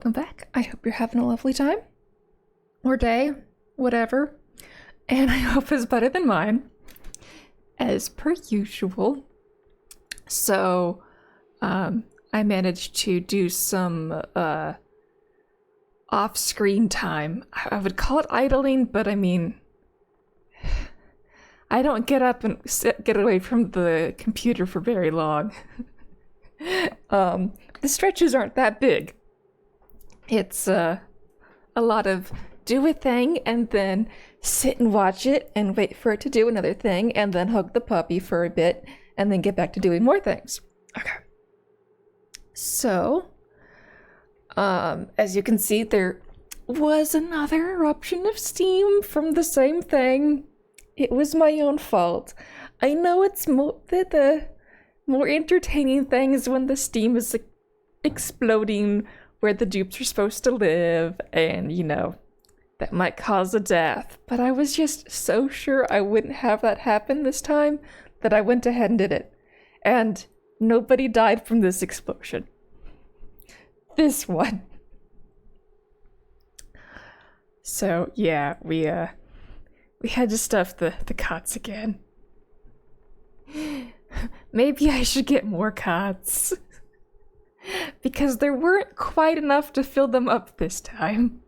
Welcome back. I hope you're having a lovely time. Or day, whatever. And I hope it's better than mine. As per usual. So, I managed to do some, off-screen time. I would call it idling, but I mean, I don't get up and get away from the computer for very long. The stretches aren't that big. It's a lot of do a thing and then sit and watch it and wait for it to do another thing and then hug the puppy for a bit and then get back to doing more things. Okay. So, as you can see, there was another eruption of steam from the same thing. It was my own fault. I know it's the more entertaining thing is when the steam is exploding where the dupes are supposed to live, and, you know, that might cause a death. But I was just so sure I wouldn't have that happen this time that I went ahead and did it. And nobody died from this explosion. This one. So, yeah, we had to stuff the cots again. Maybe I should get more cots. Because there weren't quite enough to fill them up this time.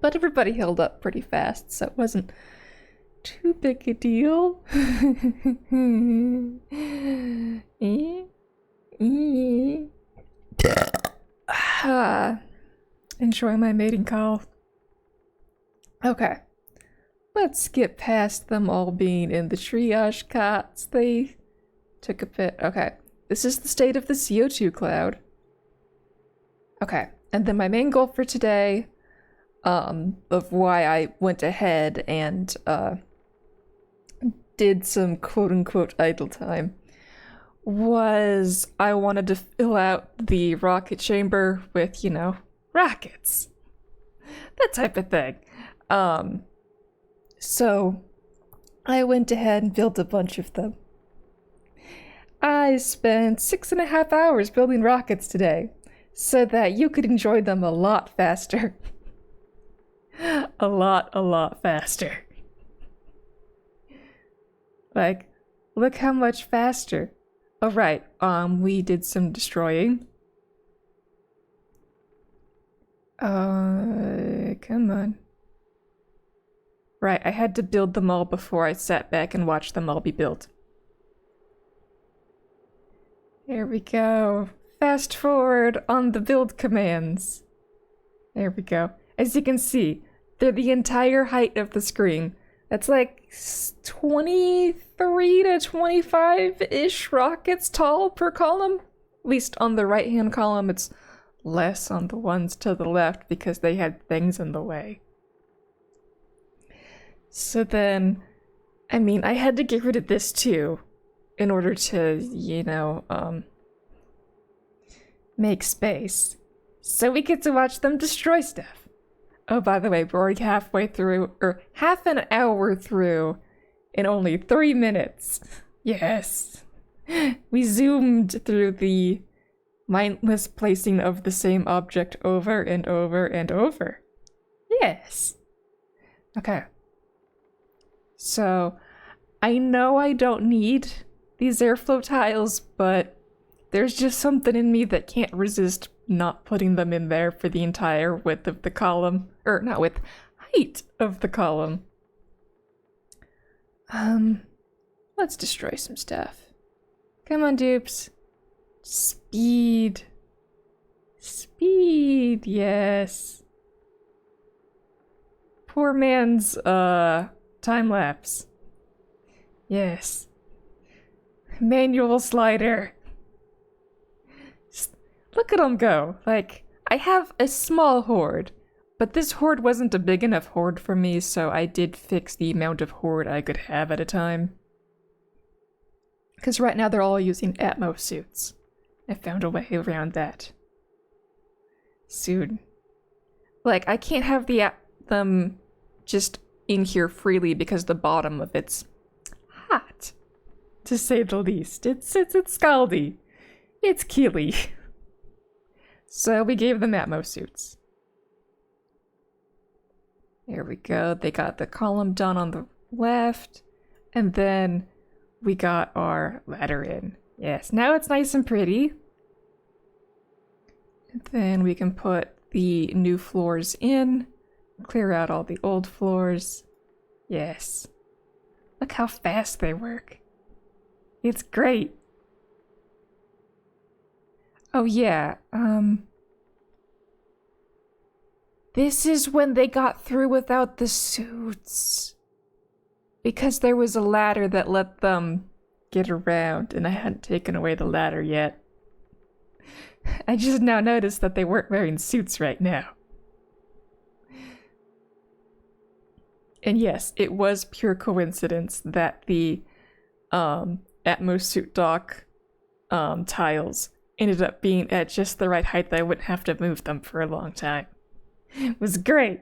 But everybody held up pretty fast, so it wasn't too big a deal. Enjoy my mating call. Okay. Let's get past them all being in the triage cots. They took a bit. Okay. This is the state of the CO2 cloud. Okay. And then my main goal for today, of why I went ahead and did some quote-unquote idle time, was I wanted to fill out the rocket chamber with, you know, rockets. That type of thing. So I went ahead and built a bunch of them. I spent 6.5 hours building rockets today so that you could enjoy them a lot faster. a lot faster. Like, look how much faster. Oh, right. We did some destroying. Come on. Right, I had to build them all before I sat back and watched them all be built. There we go. Fast forward on the build commands. There we go. As you can see, they're the entire height of the screen. That's like 23 to 25-ish rockets tall per column. At least on the right-hand column, it's less on the ones to the left because they had things in the way. So then, I mean, I had to get rid of this too in order to, you know, make space. So we get to watch them destroy stuff. Oh, by the way, we're already halfway through, or half an hour through in only 3 minutes. Yes. We zoomed through the mindless placing of the same object over and over and over. Yes. Okay. So, I know I don't need these airflow tiles, but there's just something in me that can't resist not putting them in there for the entire width of the column. Or, not width, height of the column. Let's destroy some stuff. Come on, dupes. Speed. Speed, yes. Poor man's, time lapse. Yes. Manual slider. Just look at them go. Like, I have a small horde, but this horde wasn't a big enough horde for me, so I did fix the amount of horde I could have at a time. Because right now they're all using Atmos suits. I found a way around that. Soon. Like, I can't have them just in here freely because the bottom of it's hot, to say the least. It's scaldy. It's killy. So we gave them Atmos suits. There we go. They got the column done on the left. And then we got our ladder in. Yes, now it's nice and pretty. And then we can put the new floors in. Clear out all the old floors. Yes. Look how fast they work. It's great. Oh yeah, this is when they got through without the suits. Because there was a ladder that let them get around, and I hadn't taken away the ladder yet. I just now noticed that they weren't wearing suits right now. And yes, it was pure coincidence that the Atmos suit dock tiles ended up being at just the right height that I wouldn't have to move them for a long time. It was great.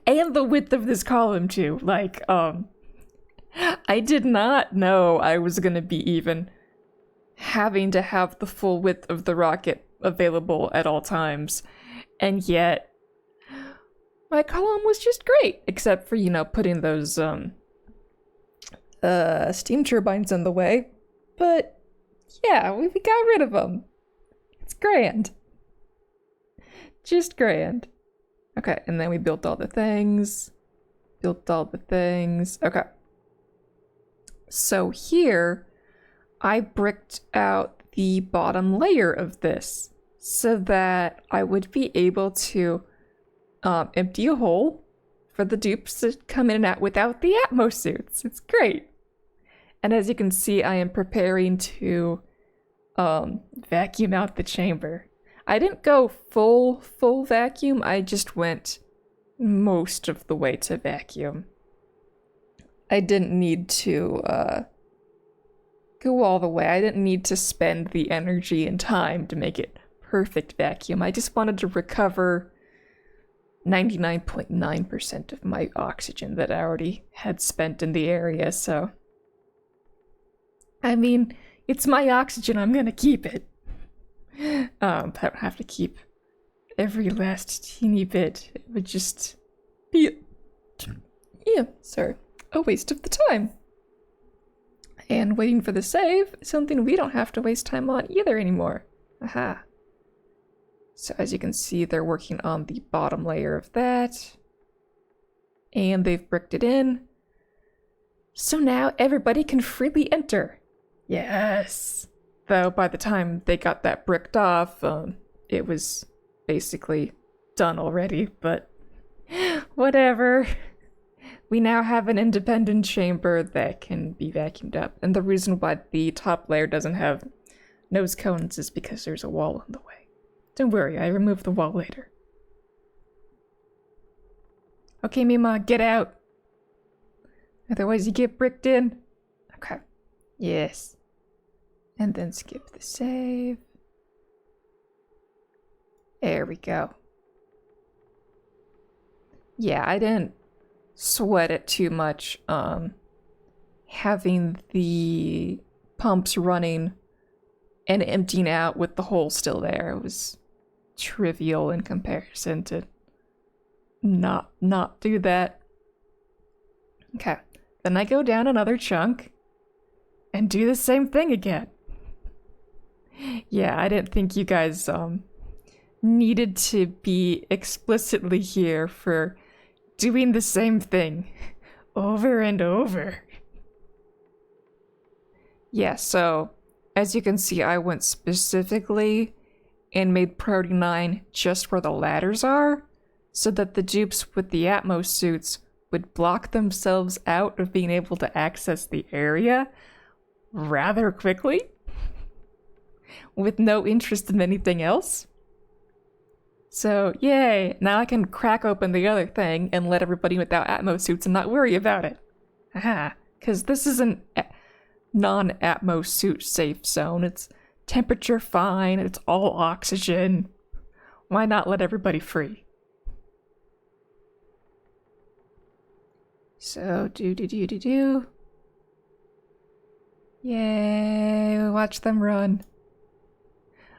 And the width of this column too. Like, I did not know I was gonna be even having to have the full width of the rocket available at all times. And yet, my column was just great. Except for, you know, putting those, steam turbines in the way. But yeah, we got rid of them. It's grand. Just grand. Okay, and then we built all the things. Okay. So here, I bricked out the bottom layer of this so that I would be able to empty a hole for the dupes to come in and out without the Atmos suits. It's great. And as you can see, I am preparing to vacuum out the chamber. I didn't go full vacuum, I just went most of the way to vacuum. I didn't need to go all the way. I didn't need to spend the energy and time to make it perfect vacuum. I just wanted to recover 99.9% of my oxygen that I already had spent in the area, so... I mean, it's my oxygen, I'm gonna keep it. I don't have to keep every last teeny bit. It would just be... yeah, sorry. A waste of the time. And waiting for the save is something we don't have to waste time on either anymore. Aha. So as you can see, they're working on the bottom layer of that. And they've bricked it in. So now everybody can freely enter. Yes! Though by the time they got that bricked off, it was basically done already, but whatever. We now have an independent chamber that can be vacuumed up. And the reason why the top layer doesn't have nose cones is because there's a wall in the way. Don't worry, I removed the wall later. Okay, Mima, get out. Otherwise you get bricked in. Okay. Yes. And then skip the save. There we go. Yeah, I didn't sweat it too much, having the pumps running and emptying out with the hole still there. It was trivial in comparison to not do that. Okay, then I go down another chunk and do the same thing again. Yeah, I didn't think you guys needed to be explicitly here for doing the same thing over and over. Yeah, so as you can see, I went specifically and made priority 9 just where the ladders are, so that the dupes with the Atmos suits would block themselves out of being able to access the area rather quickly, with no interest in anything else. So, yay! Now I can crack open the other thing and let everybody without Atmos suits and not worry about it. Haha, because this is an non-Atmos suit safe zone. It's temperature fine, it's all oxygen. Why not let everybody free? So, do. Yay, watch them run.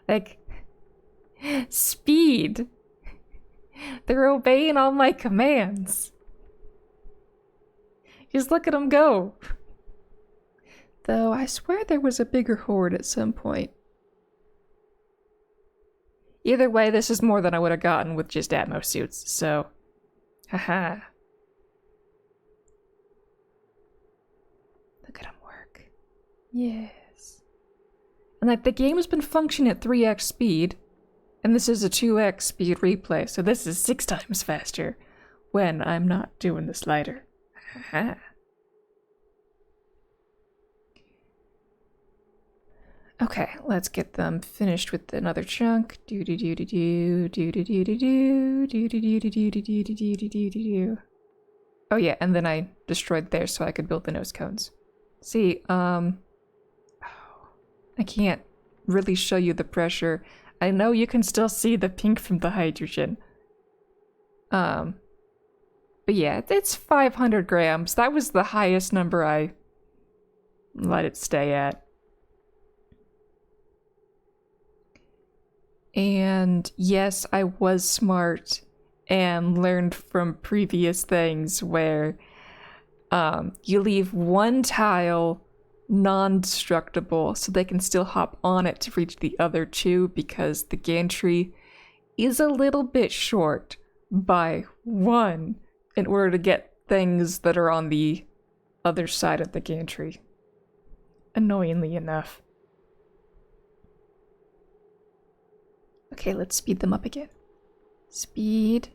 Like, Speed! They're obeying all my commands. Just look at them go. Though I swear there was a bigger horde at some point. Either way, this is more than I would have gotten with just Atmos suits, so... Haha. Look at them work. Yes. And like, the game has been functioning at 3x speed, and this is a 2x speed replay, so this is 6 times faster when I'm not doing the slider. Haha. Okay, let's get them finished with another chunk. Do do do do do do do do do do do do do do do do do do do do. Oh yeah, and then I destroyed theirs so I could build the nose cones. See, I can't really show you the pressure. I know you can still see the pink from the hydrogen. But yeah, it's 500 grams. That was the highest number I let it stay at. And yes, I was smart and learned from previous things where you leave one tile non-destructible so they can still hop on it to reach the other two, because the gantry is a little bit short by one in order to get things that are on the other side of the gantry. Annoyingly enough. Okay, let's speed them up again. Speed.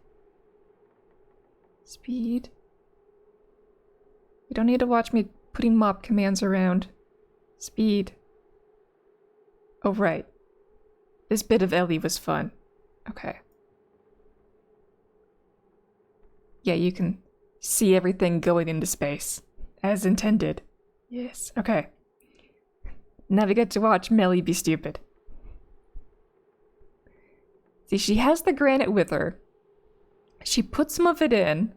Speed. You don't need to watch me putting mop commands around. Speed. Oh, right. This bit of Ellie was fun. Okay. Yeah, you can see everything going into space. As intended. Yes, okay. Now we get to watch Melly be stupid. See, she has the granite with her. She puts some of it in.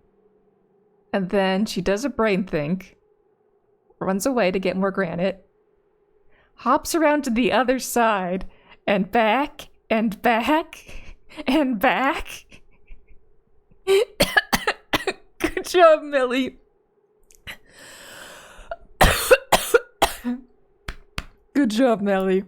And then she does a brain think. Runs away to get more granite. Hops around to the other side. And back. And back. And back. Good job, Millie. Good job, Melly.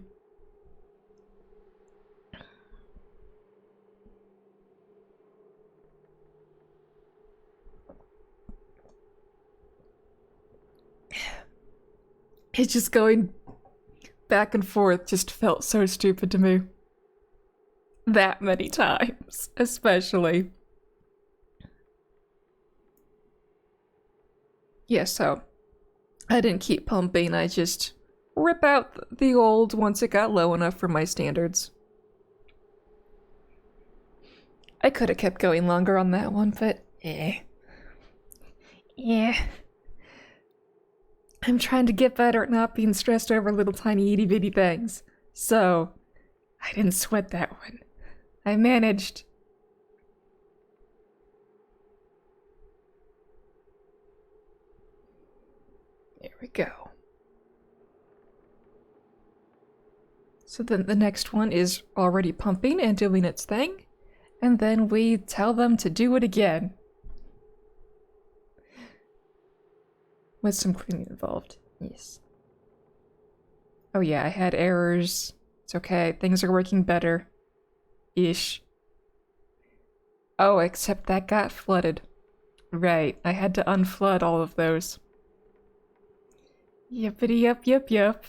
It's just going back and forth just felt so stupid to me. That many times, especially. Yeah, so I didn't keep pumping, I just rip out the old once it got low enough for my standards. I could have kept going longer on that one, but yeah. I'm trying to get better at not being stressed over little tiny itty bitty things. So, I didn't sweat that one. I managed. There we go. So then the next one is already pumping and doing its thing. And then we tell them to do it again. With some cleaning involved, yes. Oh yeah, I had errors. It's okay, things are working better. Ish. Oh, except that got flooded. Right, I had to unflood all of those. Yippity yup yup yup.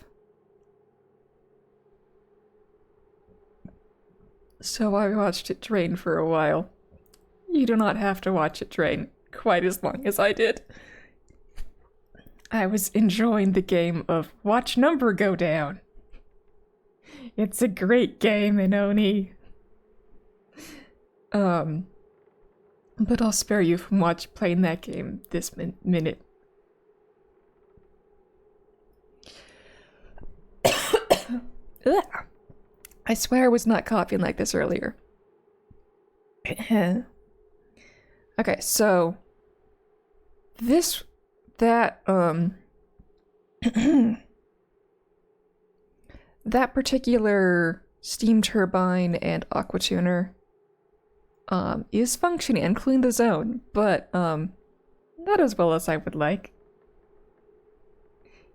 So I watched it drain for a while. You do not have to watch it drain quite as long as I did. I was enjoying the game of watch number go down. It's a great game, Inoni. But I'll spare you from playing that game this minute. I swear I was not coughing like this earlier. Okay, so that particular steam turbine and aqua tuner is functioning and cleaned the zone, but not as well as I would like.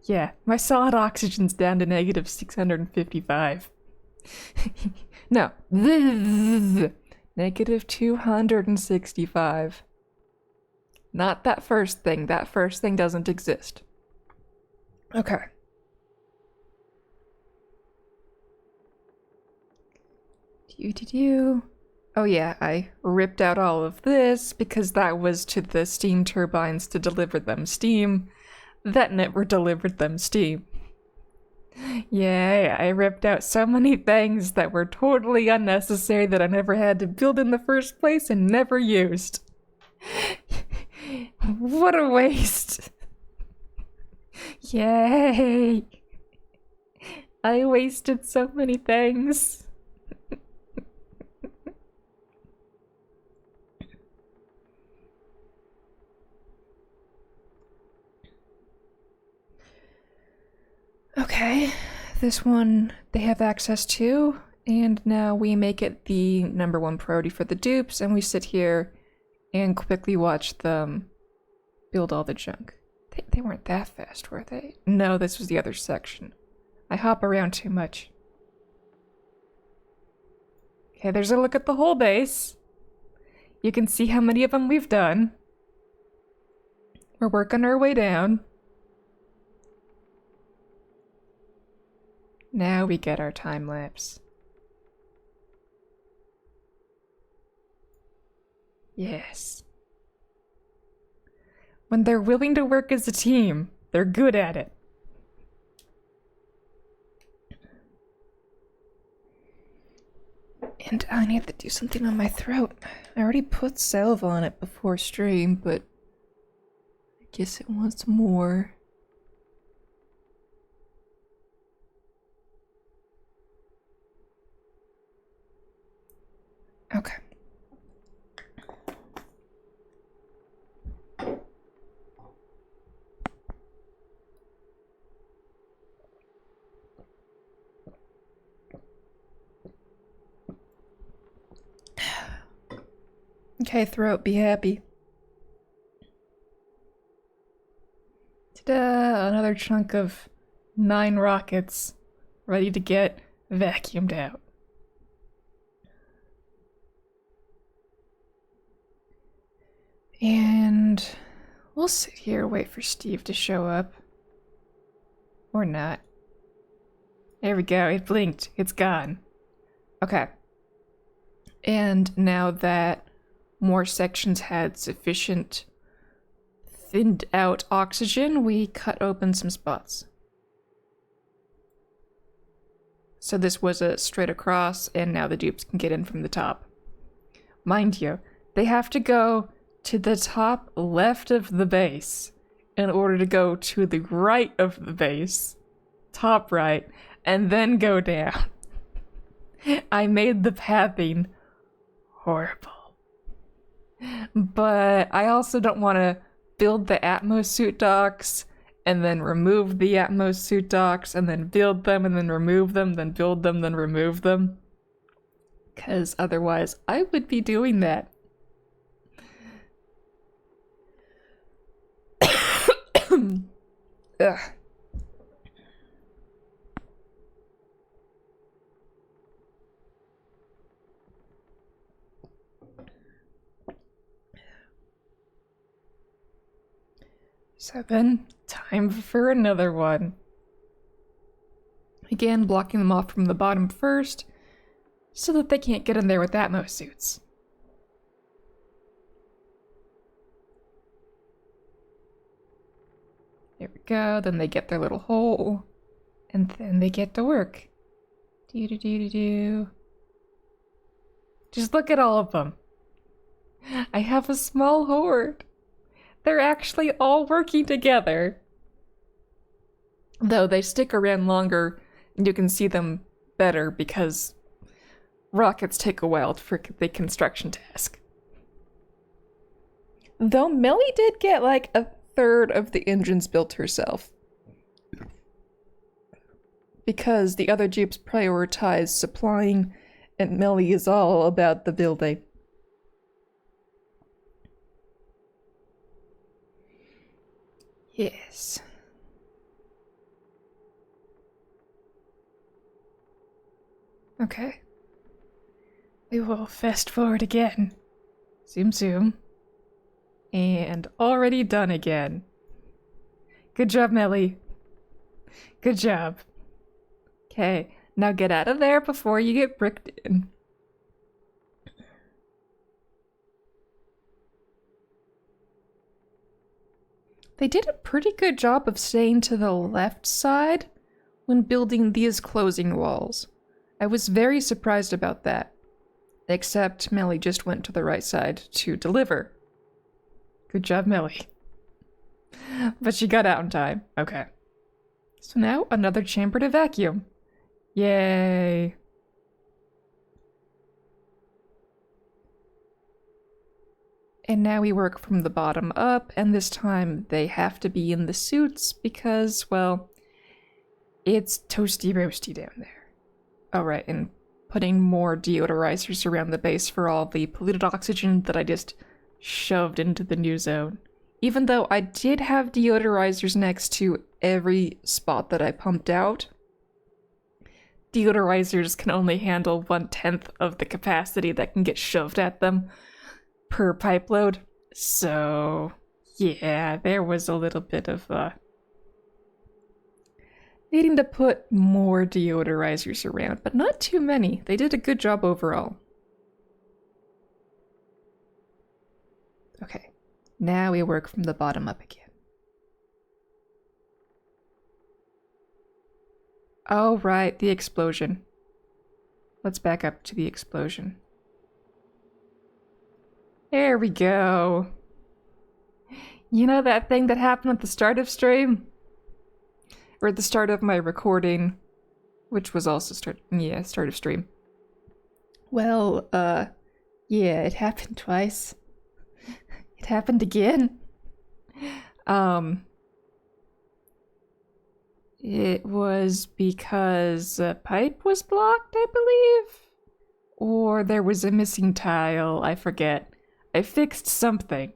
Yeah, my solid oxygen's down to negative 655. No, negative 265. Not that first thing. That first thing doesn't exist. Okay. Oh yeah, I ripped out all of this because that was to the steam turbines to deliver them steam. That never delivered them steam. Yeah, I ripped out so many things that were totally unnecessary that I never had to build in the first place and never used. What a waste. Yay. I wasted so many things. Okay, this one they have access to, and now we make it the #1 priority for the dupes, and we sit here and quickly watch them build all the junk. They weren't that fast, were they? No, this was the other section. I hop around too much. Okay, there's a look at the whole base. You can see how many of them we've done. We're working our way down. Now we get our time lapse. Yes. When they're willing to work as a team, they're good at it. And I need to do something on my throat. I already put salve on it before stream, but I guess it wants more. Okay. Okay, throat, be happy. Ta-da! Another chunk of 9 rockets ready to get vacuumed out. And we'll sit here, wait for Steve to show up. Or not. There we go, it blinked. It's gone. Okay. And now that more sections had sufficient thinned out oxygen, we cut open some spots. So this was a straight across, and now the dupes can get in from the top. Mind you, they have to go to the top left of the base in order to go to the right of the base, top right, and then go down. I made the pathing horrible. But I also don't want to build the Atmos suit docks and then remove the Atmos suit docks and then build them and then remove them, then build them, then remove them. Because otherwise I would be doing that. Ugh. Seven. Time for another one. Again, blocking them off from the bottom first, so that they can't get in there with Atmos suits. There we go, then they get their little hole, and then they get to work. Do-do-do-do-do. Just look at all of them. I have a small horde. They're actually all working together. Though they stick around longer, and you can see them better because rockets take a while for the construction task. Though Millie did get like a third of the engines built herself. because the other dupes prioritize supplying, and Melly is all about the building. Yes. Okay. We will fast forward again. Zoom zoom. And already done again. Good job, Melly. Good job. Okay, now get out of there before you get bricked in. They did a pretty good job of staying to the left side when building these closing walls. I was very surprised about that. Except Melly just went to the right side to deliver. Good job, Melly. But she got out in time. Okay. So now another chamber to vacuum. Yay. And now we work from the bottom up, and this time they have to be in the suits because, well, it's toasty roasty down there. Alright, and putting more deodorizers around the base for all the polluted oxygen that I just shoved into the new zone. Even though I did have deodorizers next to every spot that I pumped out, deodorizers can only handle 1/10 of the capacity that can get shoved at them per pipe load. So, yeah, there was a little bit of needing to put more deodorizers around, but not too many. They did a good job overall. Okay, now we work from the bottom up again. Oh, right, the explosion. Let's back up to the explosion. There we go. You know that thing that happened at the start of stream? Or at the start of my recording, which was also start of stream. Well, yeah, it happened twice. It happened again. It was because a pipe was blocked, I believe? Or there was a missing tile, I forget. I fixed something.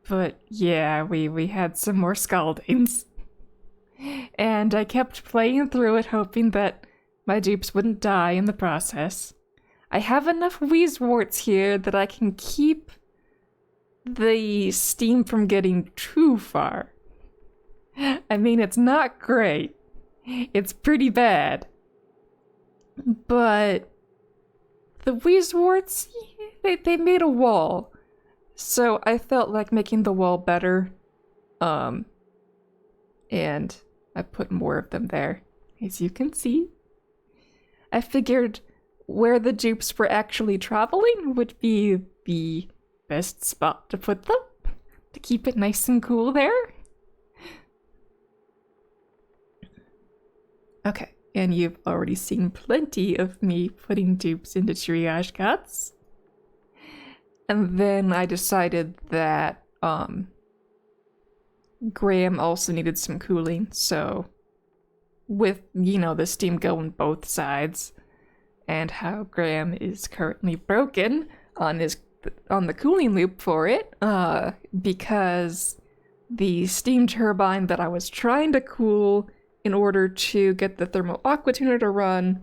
But yeah, we had some more scaldings. And I kept playing through it, hoping that my dupes wouldn't die in the process. I have enough wheezeworts here that I can keep the steam from getting too far. I mean, it's not great. It's pretty bad. But the wheezeworts, they made a wall. So I felt like making the wall better. And I put more of them there, as you can see. I figured where the dupes were actually traveling would be the best spot to put them, to keep it nice and cool there. Okay, and you've already seen plenty of me putting dupes into triage cuts. And then I decided that Graham also needed some cooling, so with, the steam going both sides, and how Graham is currently broken on the cooling loop for it, because the steam turbine that I was trying to cool in order to get the thermal aqua tuner to run,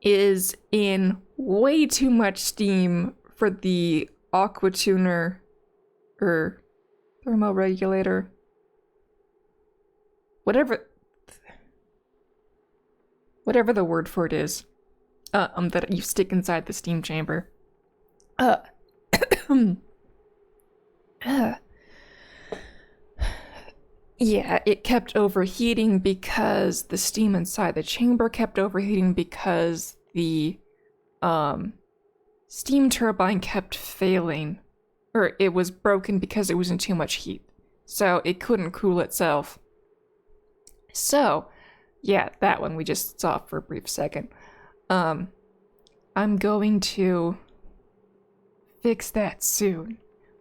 is in way too much steam for the aqua tuner or thermal regulator, whatever the word for it is, that you stick inside the steam chamber. Yeah, it kept overheating because the steam inside the chamber kept overheating because the steam turbine kept failing, or it was broken because it was in too much heat, so it couldn't cool itself. So, yeah, that one we just saw for a brief second. I'm going to fix that soon.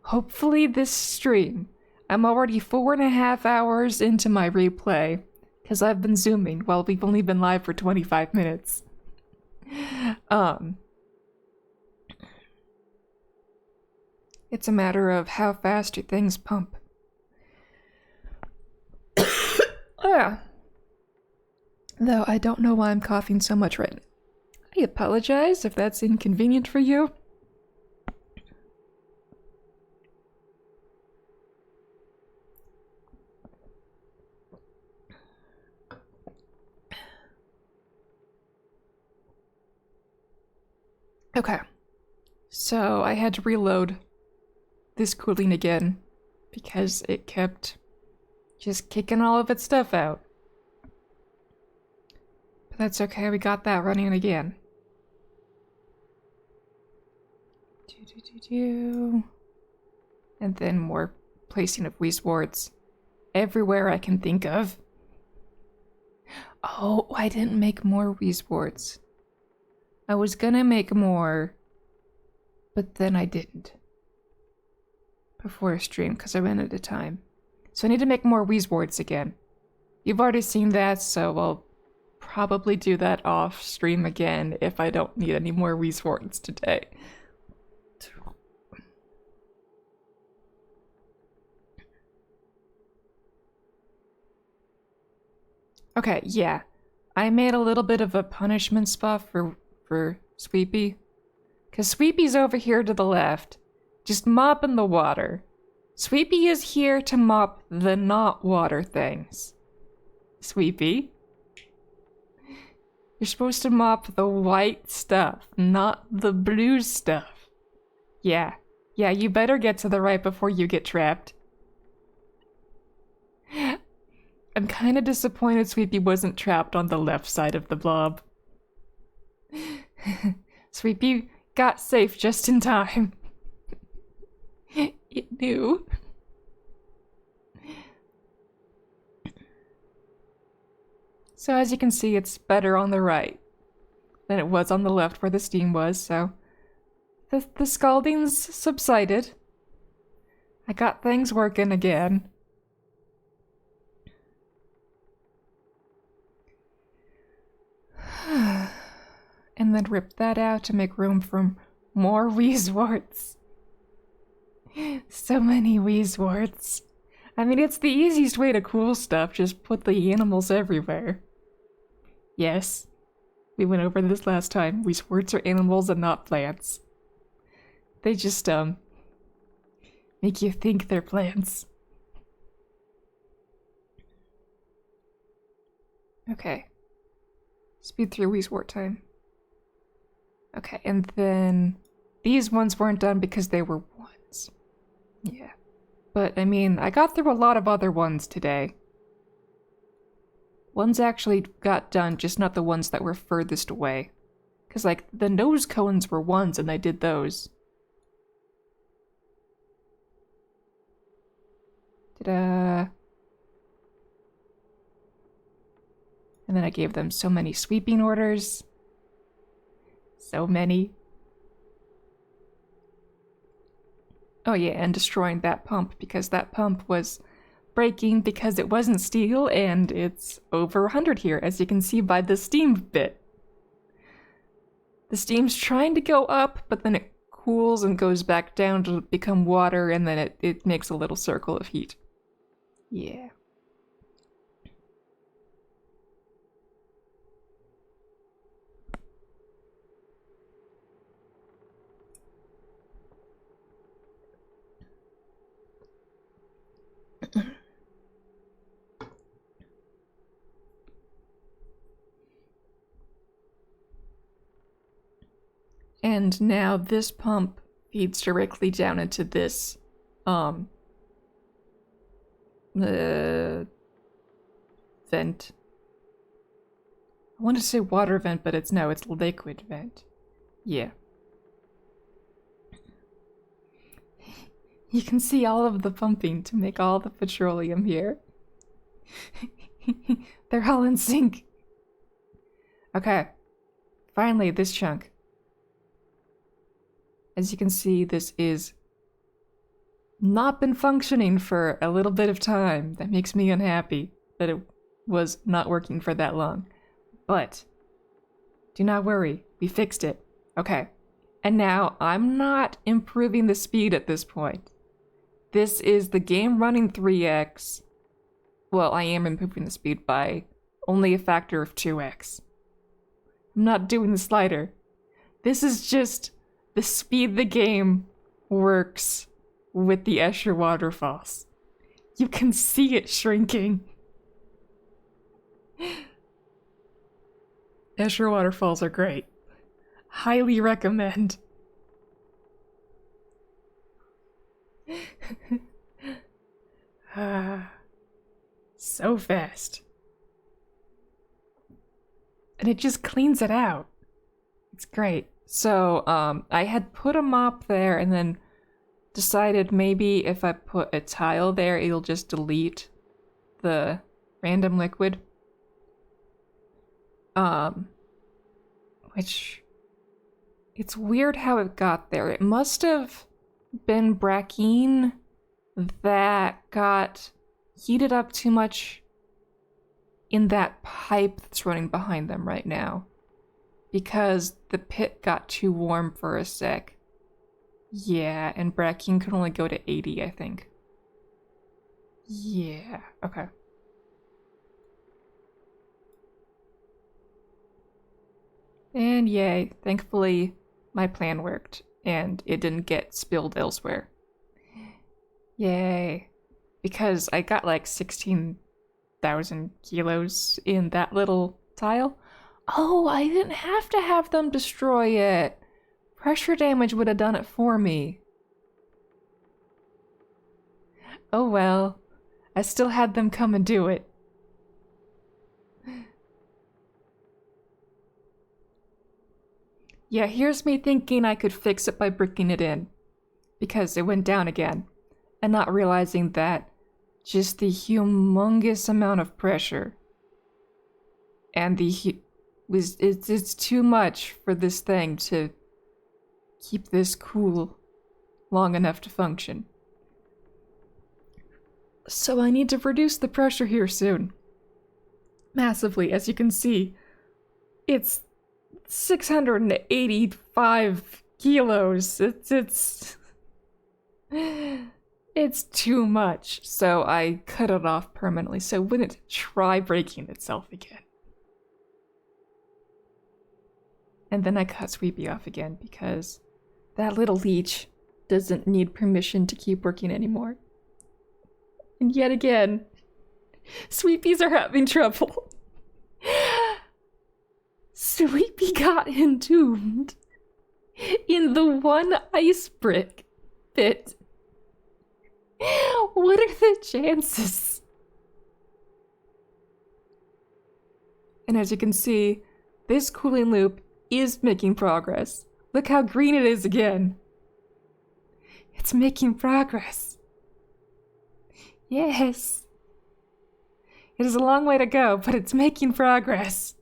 hopefully this stream. I'm already 4.5 hours into my replay, because I've been zooming while we've only been live for 25 minutes. It's a matter of how fast your things pump. Yeah. Though I don't know why I'm coughing so much right now. I apologize if that's inconvenient for you. Okay. So I had to reload this cooling again because it kept just kicking all of its stuff out. But that's okay, we got that running again. And then more placing of Wii Swords everywhere I can think of. Oh, I didn't make more Wii Swords. I was gonna make more, but then I didn't. Before a stream, because I ran out of time. So I need to make more Wii Swords again. You've already seen that, so I'll probably do that off stream again if I don't need any more Wii Swords today. Okay, yeah. I made a little bit of a punishment spot for Sweepy. Because Sweepy's over here to the left, just mopping the water. Sweepy is here to mop the not water things. Sweepy. You're supposed to mop the white stuff, not the blue stuff. Yeah, you better get to the right before you get trapped. I'm kind of disappointed Sweepy wasn't trapped on the left side of the blob. Sweepy got safe just in time. It knew. So as you can see, it's better on the right than it was on the left where the steam was, so the scalding's subsided. I got things working again. And then rip that out to make room for more Wii Swords. So many Wii Swords. I mean, it's the easiest way to cool stuff, just put the animals everywhere. Yes, we went over this last time. Wii Swords are animals and not plants. They just, make you think they're plants. Okay. Speed through Wii Sword time. Okay, and then these ones weren't done because they were ones. Yeah. But, I mean, I got through a lot of other ones today. Ones actually got done, just not the ones that were furthest away. Because, like, the nose cones were ones, and I did those. Ta-da! And then I gave them so many sweeping orders. So many. Oh yeah, and destroying that pump, because that pump was breaking because it wasn't steel, and it's over 100 here, as you can see by the steam bit. The steam's trying to go up, but then it cools and goes back down to become water, and then it makes a little circle of heat. Yeah. And now this pump feeds directly down into this, vent. I wanted to say water vent, but it's liquid vent. Yeah. You can see all of the pumping to make all the petroleum here. They're all in sync. Okay. Finally, this chunk. As you can see, this is not been functioning for a little bit of time. That makes me unhappy that it was not working for that long. But do not worry, we fixed it. Okay. And now I'm not improving the speed at this point. This is the game running 3x. Well, I am improving the speed by only a factor of 2x. I'm not doing the slider. This is just the speed the game works with the Escher waterfalls. You can see it shrinking. Escher waterfalls are great. Highly recommend. So fast. And it just cleans it out. It's great. So, I had put a mop there and then decided maybe if I put a tile there, it'll just delete the random liquid. Which, it's weird how it got there. It must have been Brackeen that got heated up too much in that pipe that's running behind them right now. Because the pit got too warm for a sec. Yeah, and Brackeen could only go to 80, I think. Yeah, okay. And yay, thankfully my plan worked, and it didn't get spilled elsewhere. Yay. Because I got like 16,000 kilos in that little tile. Oh, I didn't have to have them destroy it. Pressure damage would have done it for me. Oh well. I still had them come and do it. Yeah, here's me thinking I could fix it by bricking it in. Because it went down again. And not realizing that just the humongous amount of pressure and it's too much for this thing to keep this cool long enough to function. So I need to reduce the pressure here soon. Massively, as you can see. It's 685 kilos. It's too much. So I cut it off permanently so it wouldn't try breaking itself again. And then I cut Sweepy off again because that little leech doesn't need permission to keep working anymore. And yet again, Sweepies are having trouble. Sweepy got entombed in the one ice brick pit. What are the chances? And as you can see, this cooling loop is making progress. Look how green it is again. It's making progress. Yes. It is a long way to go, but it's making progress.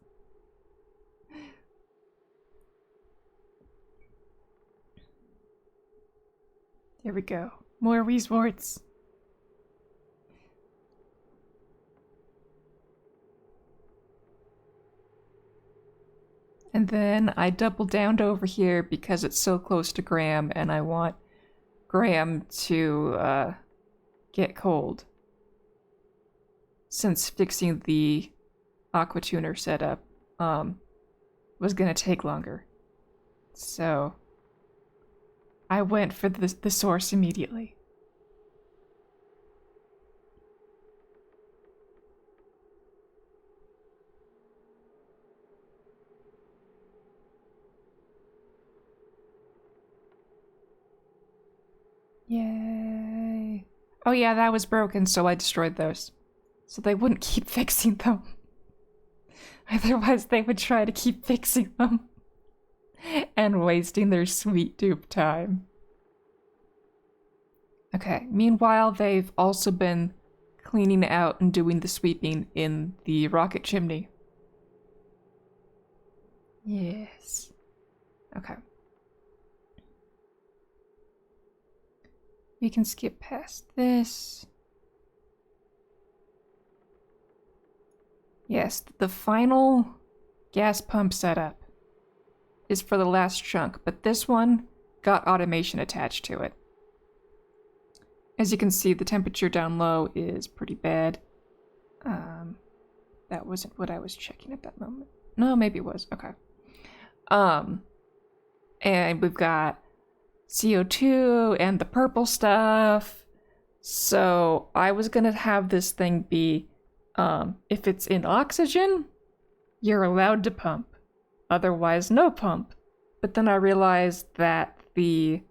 There we go. More resorts. And then I double downed over here because it's so close to Graham and I want Graham to get cold. Since fixing the aqua tuner setup was gonna take longer. So I went for the source immediately. Yay. Oh yeah, that was broken, so I destroyed those. So they wouldn't keep fixing them. Otherwise they would try to keep fixing them. And wasting their sweet dupe time. Okay, meanwhile they've also been cleaning out and doing the sweeping in the rocket chimney. Yes. Okay. We can skip past this. Yes, the final gas pump setup is for the last chunk, but this one got automation attached to it. As you can see, the temperature down low is pretty bad. That wasn't what I was checking at that moment. No, maybe it was. Okay. And we've got CO2 and the purple stuff. So I was gonna have this thing be, if it's in oxygen, you're allowed to pump. Otherwise, no pump. But then I realized that the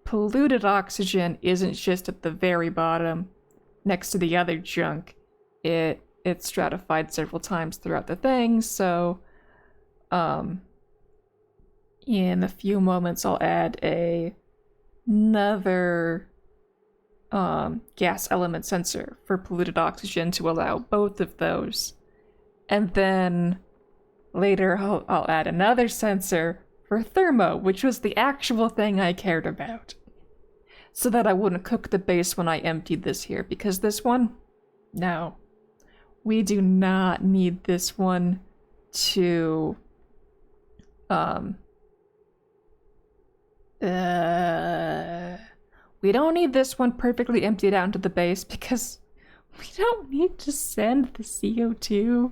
polluted oxygen isn't just at the very bottom next to the other junk. It's stratified several times throughout the thing, so in a few moments I'll add another gas element sensor for polluted oxygen to allow both of those. And then later I'll add another sensor for thermo, which was the actual thing I cared about. So that I wouldn't cook the base when I emptied this here, because this one, no. We do not need this one to we don't need this one perfectly emptied out into the base because we don't need to send the CO2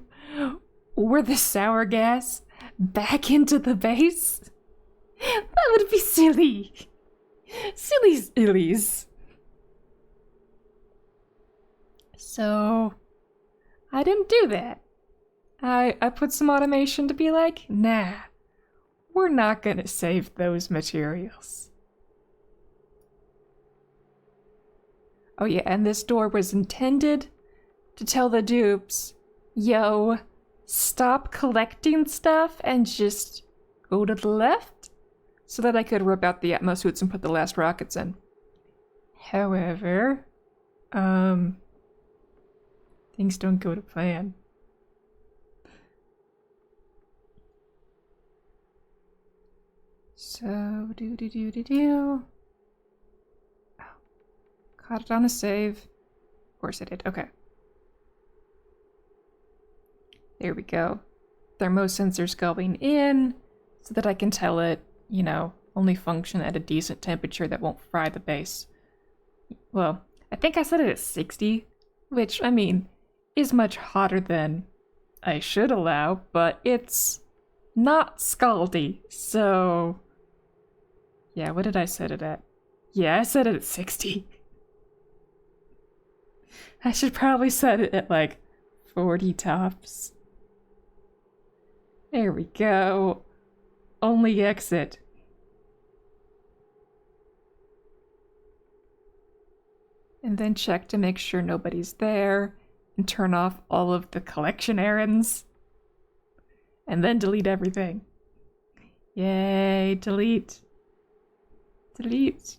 or the sour gas back into the base. That would be silly. Silly sillies. So I didn't do that. I put some automation to be like, nah, we're not gonna save those materials. Oh yeah, and this door was intended to tell the dupes, yo, stop collecting stuff and just go to the left, so that I could rip out the Atmos suits and put the last rockets in. However, things don't go to plan. So, do. Oh, caught it on a save. Of course I did. Okay. There we go. Thermosensor's going in so that I can tell it, you know, only function at a decent temperature that won't fry the base. Well, I think I set it at 60, which, I mean, is much hotter than I should allow, but it's not scaldy, so... Yeah, what did I set it at? Yeah, I set it at 60. I should probably set it at like 40 tops. There we go. Only exit. And then check to make sure nobody's there, and turn off all of the collection errands. And then delete everything. Yay, delete. Delete.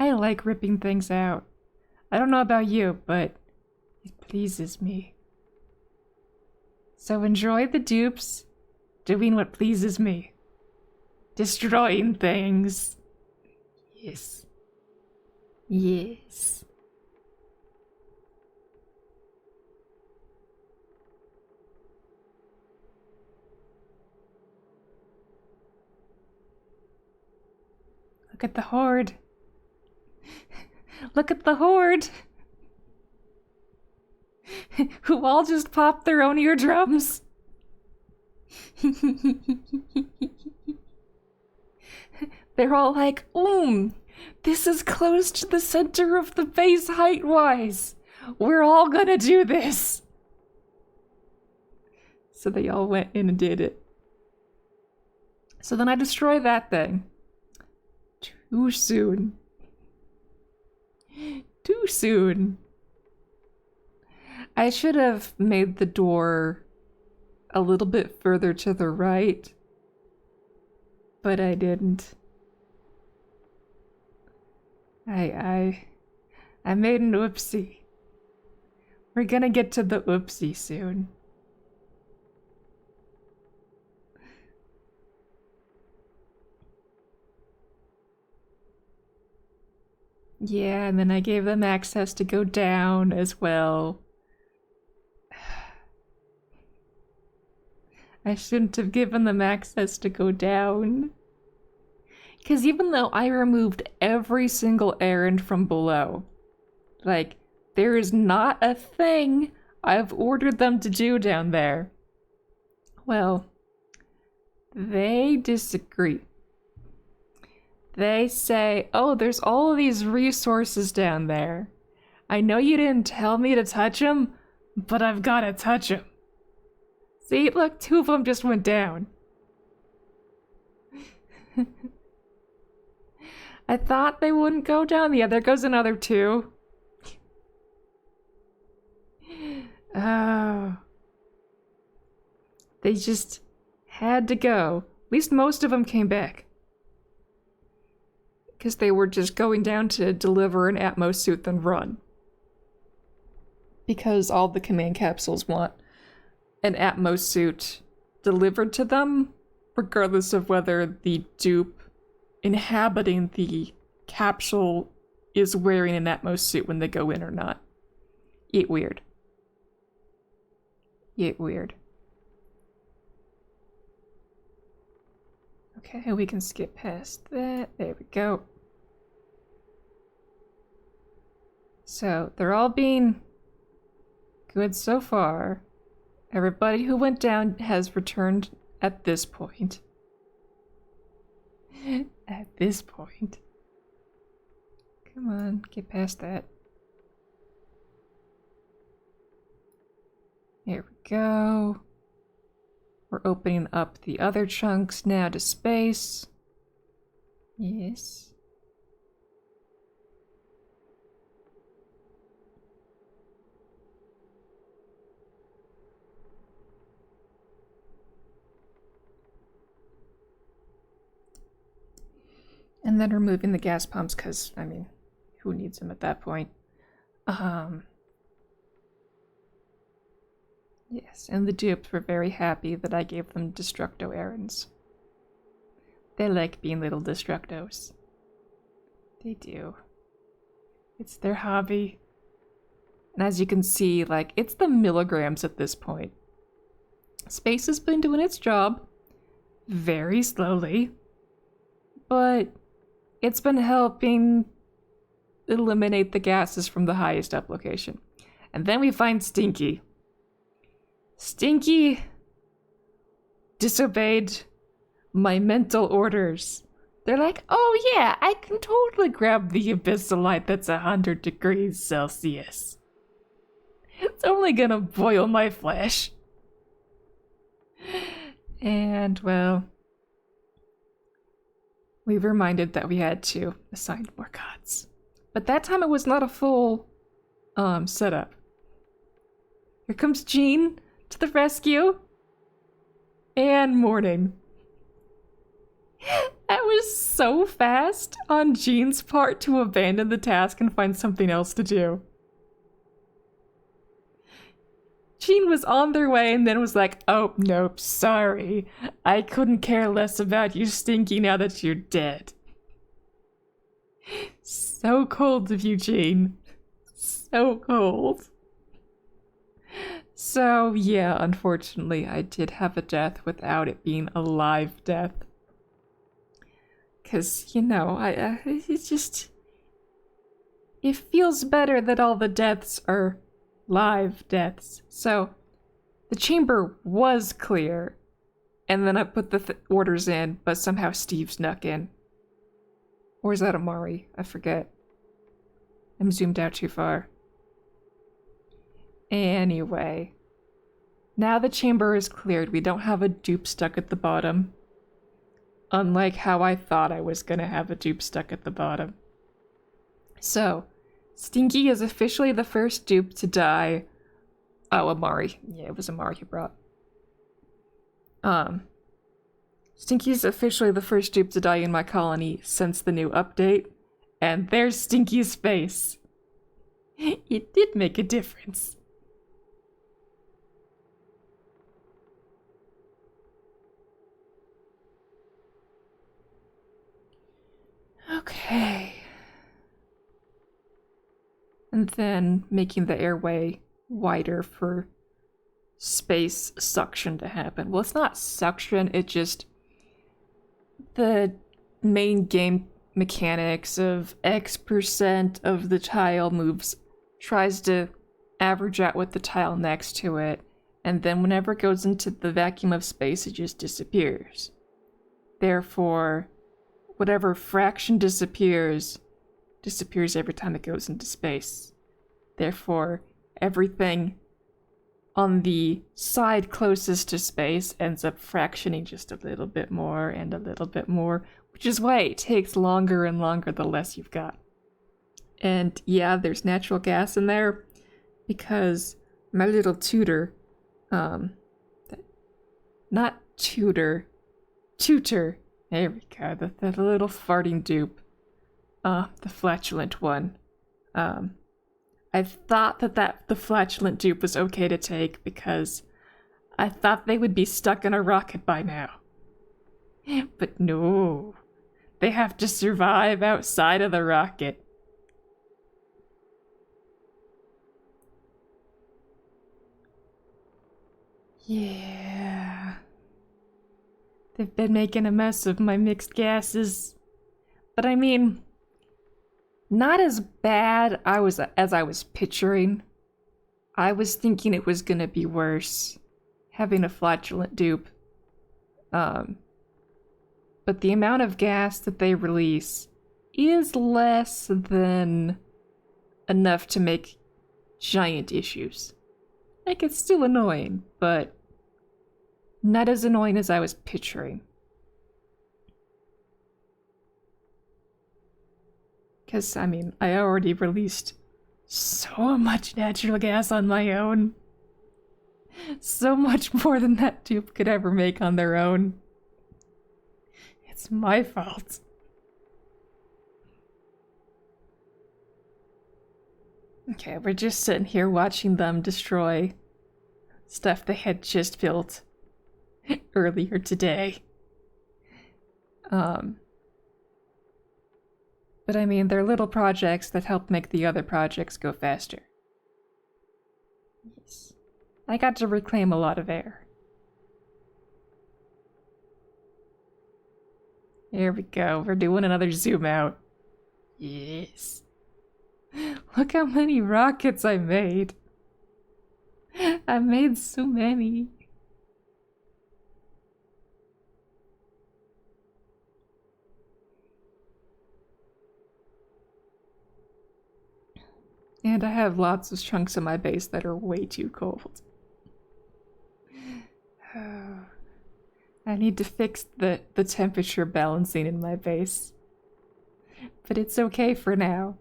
I like ripping things out. I don't know about you, but it pleases me. So enjoy the dupes doing what pleases me. Destroying things. Yes. Yes. Look at the horde. Look at the horde. Who all just popped their own eardrums. They're all like, this is close to the center of the base height-wise. We're all gonna do this. So they all went in and did it. So then I destroy that thing. Too soon. Too soon. I should have made the door a little bit further to the right, but I didn't. I I made an oopsie. We're gonna get to the oopsie soon. Yeah, and then I gave them access to go down as well. I shouldn't have given them access to go down. Because even though I removed every single errand from below, like, there is not a thing I've ordered them to do down there. Well, they disagree. They say, oh, there's all of these resources down there. I know you didn't tell me to touch them, but I've gotta touch them. See, look, 2 of them just went down. I thought they wouldn't go down. Yeah, there goes another 2. Oh. They just had to go. At least most of them came back. Because they were just going down to deliver an Atmos suit then run. Because all the command capsules want an Atmos suit delivered to them, regardless of whether the dupe inhabiting the capsule is wearing an Atmos suit when they go in or not. It weird. It weird. Okay, we can skip past that. There we go. So, they're all being good so far. Everybody who went down has returned at this point. At this point. Come on, get past that. There we go. We're opening up the other chunks now to space. Yes. And then removing the gas pumps, because, I mean, who needs them at that point? Yes, and the dupes were very happy that I gave them destructo errands. They like being little destructos. They do. It's their hobby. And as you can see, like, it's the milligrams at this point. Space has been doing its job. Very slowly. But it's been helping eliminate the gases from the highest up location. And then we find Stinky. Stinky disobeyed my mental orders. They're like, oh yeah, I can totally grab the abyssal light that's 100 degrees Celsius. It's only gonna boil my flesh. And, well, we were reminded that we had to assign more gods. But that time it was not a full setup. Here comes Jean to the rescue. And morning. That was so fast on Jean's part to abandon the task and find something else to do. Jean was on their way and then was like, oh, nope, sorry. I couldn't care less about you, Stinky, now that you're dead. So cold of you, Jean. So cold. So, yeah, unfortunately, I did have a death without it being a live death. Because, you know, it's just... It feels better that all the deaths are live deaths. So, the chamber was clear. And then I put the orders in, but somehow Steve snuck in. Or is that Amari? I forget. I'm zoomed out too far. Anyway. Now the chamber is cleared. We don't have a dupe stuck at the bottom. Unlike how I thought I was gonna have a dupe stuck at the bottom. So, Stinky is officially the first dupe to die. Oh, Amari. Yeah, it was Amari who brought. Stinky's officially the first dupe to die in my colony since the new update. And there's Stinky's face. It did make a difference. Okay. And then making the airway wider for space suction to happen. Well, it's not suction, it just the main game mechanics of X% of the tile moves tries to average out with the tile next to it, and then whenever it goes into the vacuum of space, it just disappears. Therefore, whatever fraction disappears every time it goes into space. Therefore, everything on the side closest to space ends up fractioning just a little bit more and a little bit more, which is why it takes longer and longer the less you've got. And yeah, there's natural gas in there because my little tutor, not tutor, there we go, the little farting dupe, the flatulent one, I thought that the flatulent dupe was okay to take because I thought they would be stuck in a rocket by now. But no, they have to survive outside of the rocket. Yeah. They've been making a mess of my mixed gases. But I mean, not as bad as I was picturing. I was thinking it was gonna be worse, having a flatulent dupe. But the amount of gas that they release is less than enough to make giant issues. Like, it's still annoying, but not as annoying as I was picturing. Because, I mean, I already released so much natural gas on my own. So much more than that dupe could ever make on their own. It's my fault. Okay, we're just sitting here watching them destroy stuff they had just built earlier today. But I mean, they're little projects that help make the other projects go faster. Yes. I got to reclaim a lot of air. Here we go. We're doing another zoom out. Yes. Look how many rockets I made. I made so many. And I have lots of chunks of my base that are way too cold. I need to fix the temperature balancing in my base. But it's okay for now.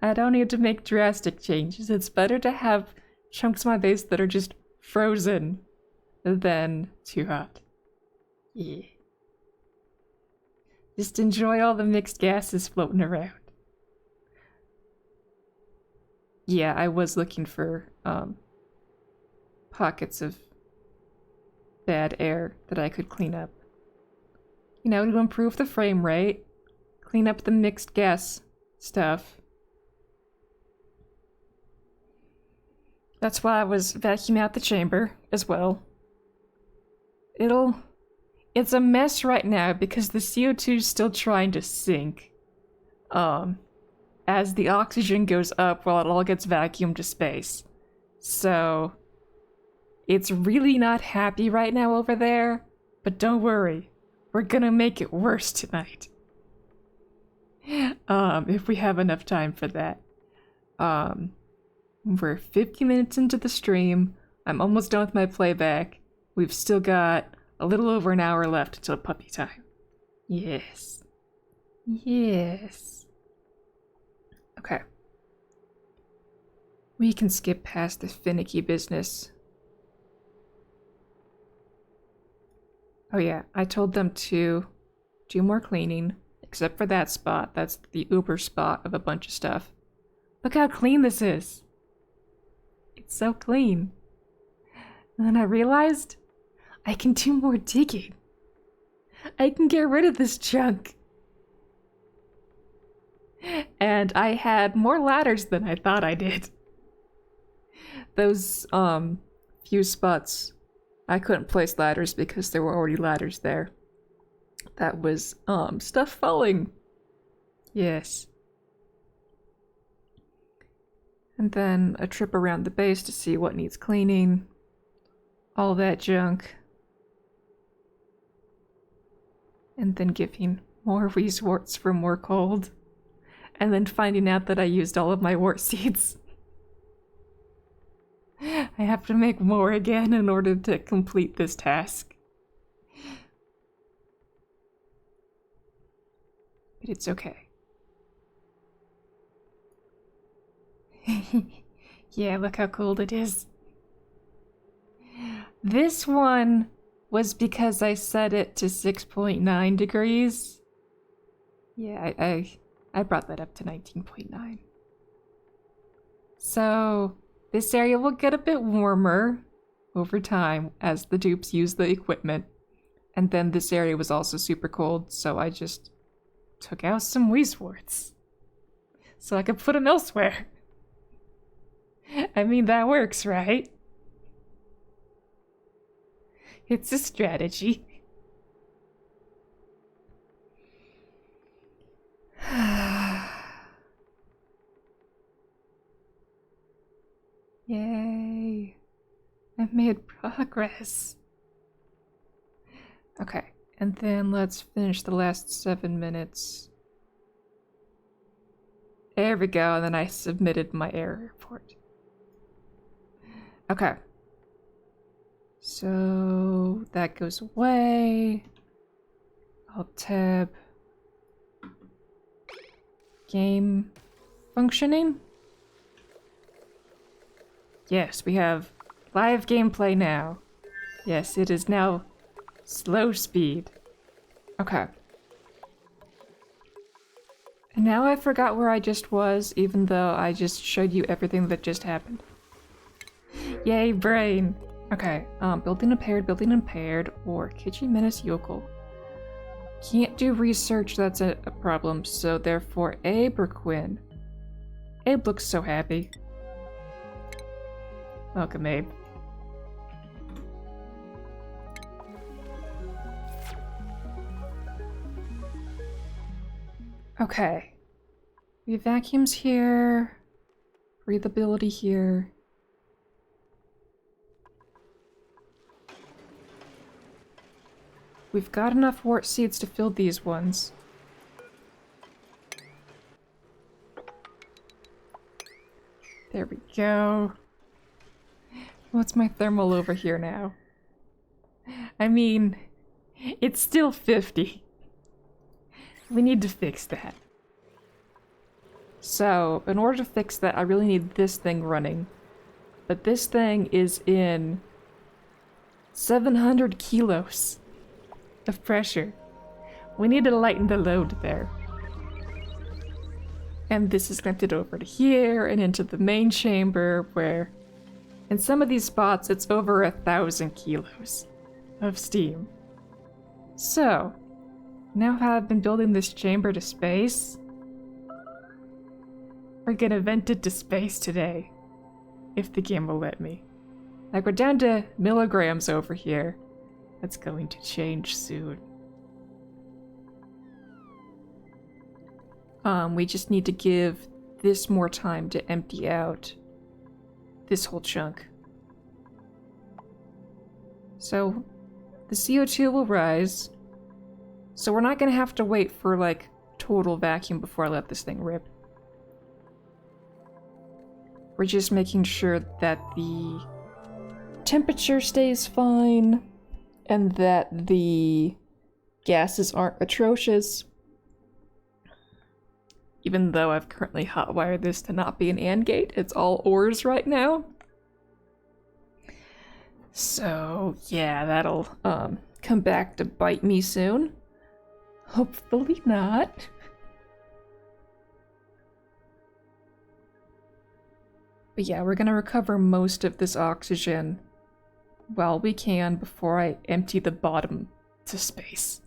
I don't need to make drastic changes. It's better to have chunks of my base that are just frozen than too hot. Yeah. Just enjoy all the mixed gases floating around. Yeah, I was looking for pockets of bad air that I could clean up. You know, to improve the frame rate, clean up the mixed gas stuff. That's why I was vacuuming out the chamber as well. It's a mess right now because the CO2 is still trying to sink. As the oxygen goes up while it all gets vacuumed to space. So, it's really not happy right now over there, but don't worry, we're gonna make it worse tonight. If we have enough time for that. We're 50 minutes into the stream, I'm almost done with my playback, we've still got a little over an hour left until puppy time. Yes. Yes. Okay. We can skip past the finicky business. Oh yeah, I told them to do more cleaning, except for that spot. That's the uber spot of a bunch of stuff. Look how clean this is. It's so clean. And then I realized I can do more digging. I can get rid of this junk. And I had more ladders than I thought I did. Those, few spots, I couldn't place ladders because there were already ladders there. That was, stuff falling. Yes. And then a trip around the base to see what needs cleaning. All that junk. And then giving more resorts for more cold. And then finding out that I used all of my wart seeds. I have to make more again in order to complete this task. But it's okay. Yeah, look how cold it is. This one was because I set it to 6.9 degrees. Yeah, I brought that up to 19.9. So this area will get a bit warmer over time as the dupes use the equipment. And then this area was also super cold, so I just took out some weezeworts so I could put them elsewhere. I mean, that works, right? It's a strategy. Yay. I've made progress. Okay, and then let's finish the last 7 minutes. There we go, and then I submitted my error report. Okay. So that goes away. I'll tab game functioning. Yes, we have live gameplay now. Yes, it is now slow speed. Okay. And now I forgot where I just was, even though I just showed you everything that just happened. Yay, brain! Okay, building impaired, or kitchen menace yokel. Can't do research, that's a problem, so therefore Abe or Quinn? Abe looks so happy. Welcome, Abe. Okay. We have vacuums here. Breathability here. We've got enough wart seeds to fill these ones. There we go. What's my thermal over here now? I mean, it's still 50. We need to fix that. So, in order to fix that, I really need this thing running. But this thing is in 700 kilos of pressure. We need to lighten the load there. And this is connected over to here and into the main chamber where in some of these spots it's over 1,000 kilos of steam. So, now how I've been building this chamber to space, we're gonna vent it to space today, if the game will let me. Like, we're down to milligrams over here. That's going to change soon. We just need to give this more time to empty out this whole chunk. So, the CO2 will rise. So we're not gonna have to wait for, like, total vacuum before I let this thing rip. We're just making sure that the temperature stays fine and that the gases aren't atrocious. Even though I've currently hotwired this to not be an AND gate, it's all ORs right now. So, yeah, that'll come back to bite me soon. Hopefully not. But yeah, we're gonna recover most of this oxygen while we can before I empty the bottom to space.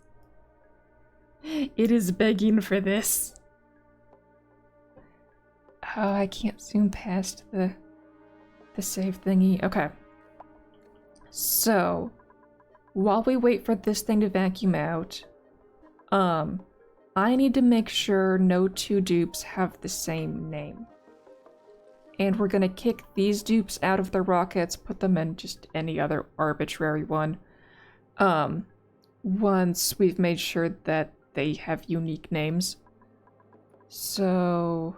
It is begging for this. Oh, I can't zoom past the save thingy. Okay. So, while we wait for this thing to vacuum out, I need to make sure no two dupes have the same name. And we're gonna kick these dupes out of their rockets, put them in just any other arbitrary one. Once we've made sure that they have unique names. So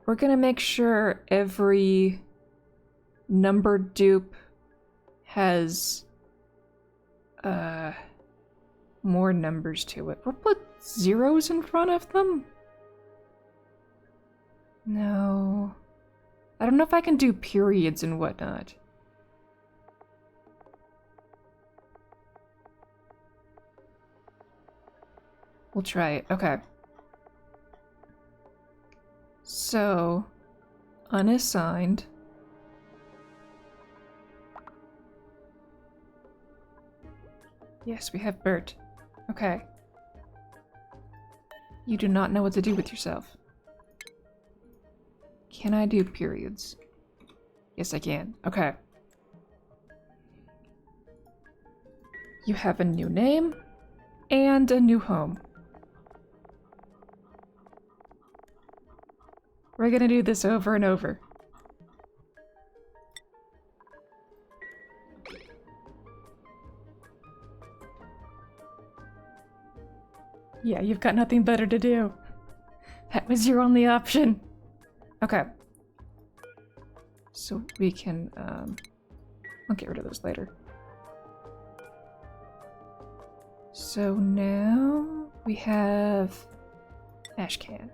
we're gonna make sure every numbered dupe has more numbers to it. We'll put zeros in front of them? No. I don't know if I can do periods and whatnot. We'll try it. Okay. So, unassigned. Yes, we have Bert. Okay. You do not know what to do with yourself. Can I do periods? Yes, I can. Okay. You have a new name and a new home. We're gonna do this over and over. Yeah, you've got nothing better to do. That was your only option. Okay. So we can, I'll get rid of those later. So now we have Ashcan.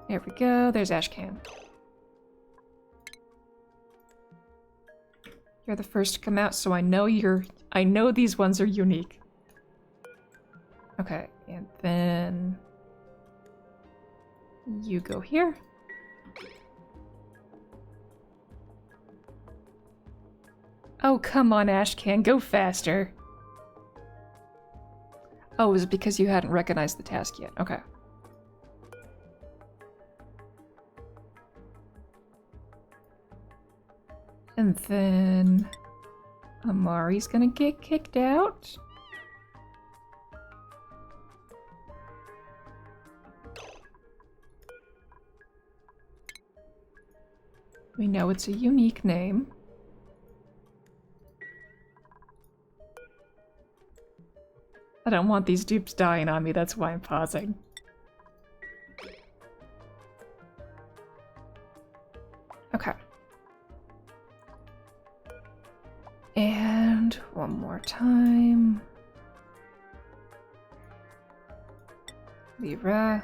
There we go, there's Ashcan. You're the first to come out, so I know these ones are unique. Okay, and then you go here. Oh, come on, Ashcan, go faster. Oh, is it because you hadn't recognized the task yet? Okay. And then Amari's gonna get kicked out. We know it's a unique name. I don't want these dupes dying on me, that's why I'm pausing. Okay. And one more time. Lyra.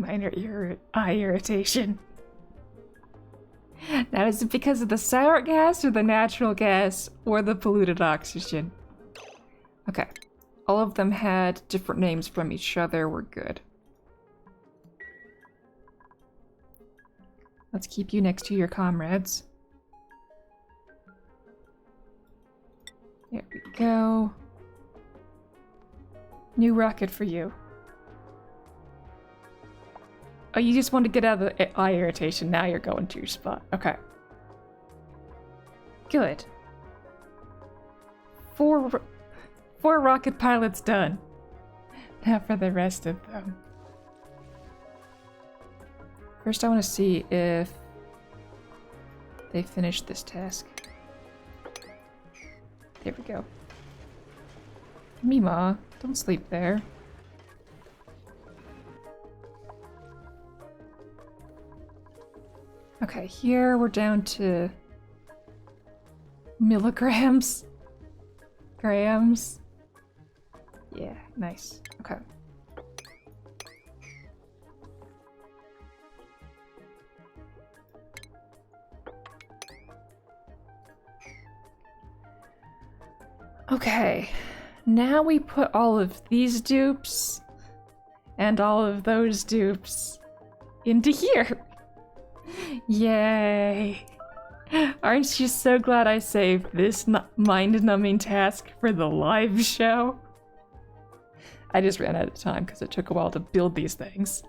Minor eye irritation. Now, is it because of the sour gas or the natural gas or the polluted oxygen? Okay. All of them had different names from each other. We're good. Let's keep you next to your comrades. There we go. New rocket for you. Oh, you just want to get out of the eye irritation. Now you're going to your spot. Okay. Good. Four rocket pilots done. Now for the rest of them. First, I want to see if they finished this task. There we go. Mima, don't sleep there. Okay, here we're down to milligrams. Grams. Yeah, nice. Okay. Okay, now we put all of these dupes and all of those dupes into here. Yay! Aren't you so glad I saved this mind-numbing task for the live show? I just ran out of time because it took a while to build these things.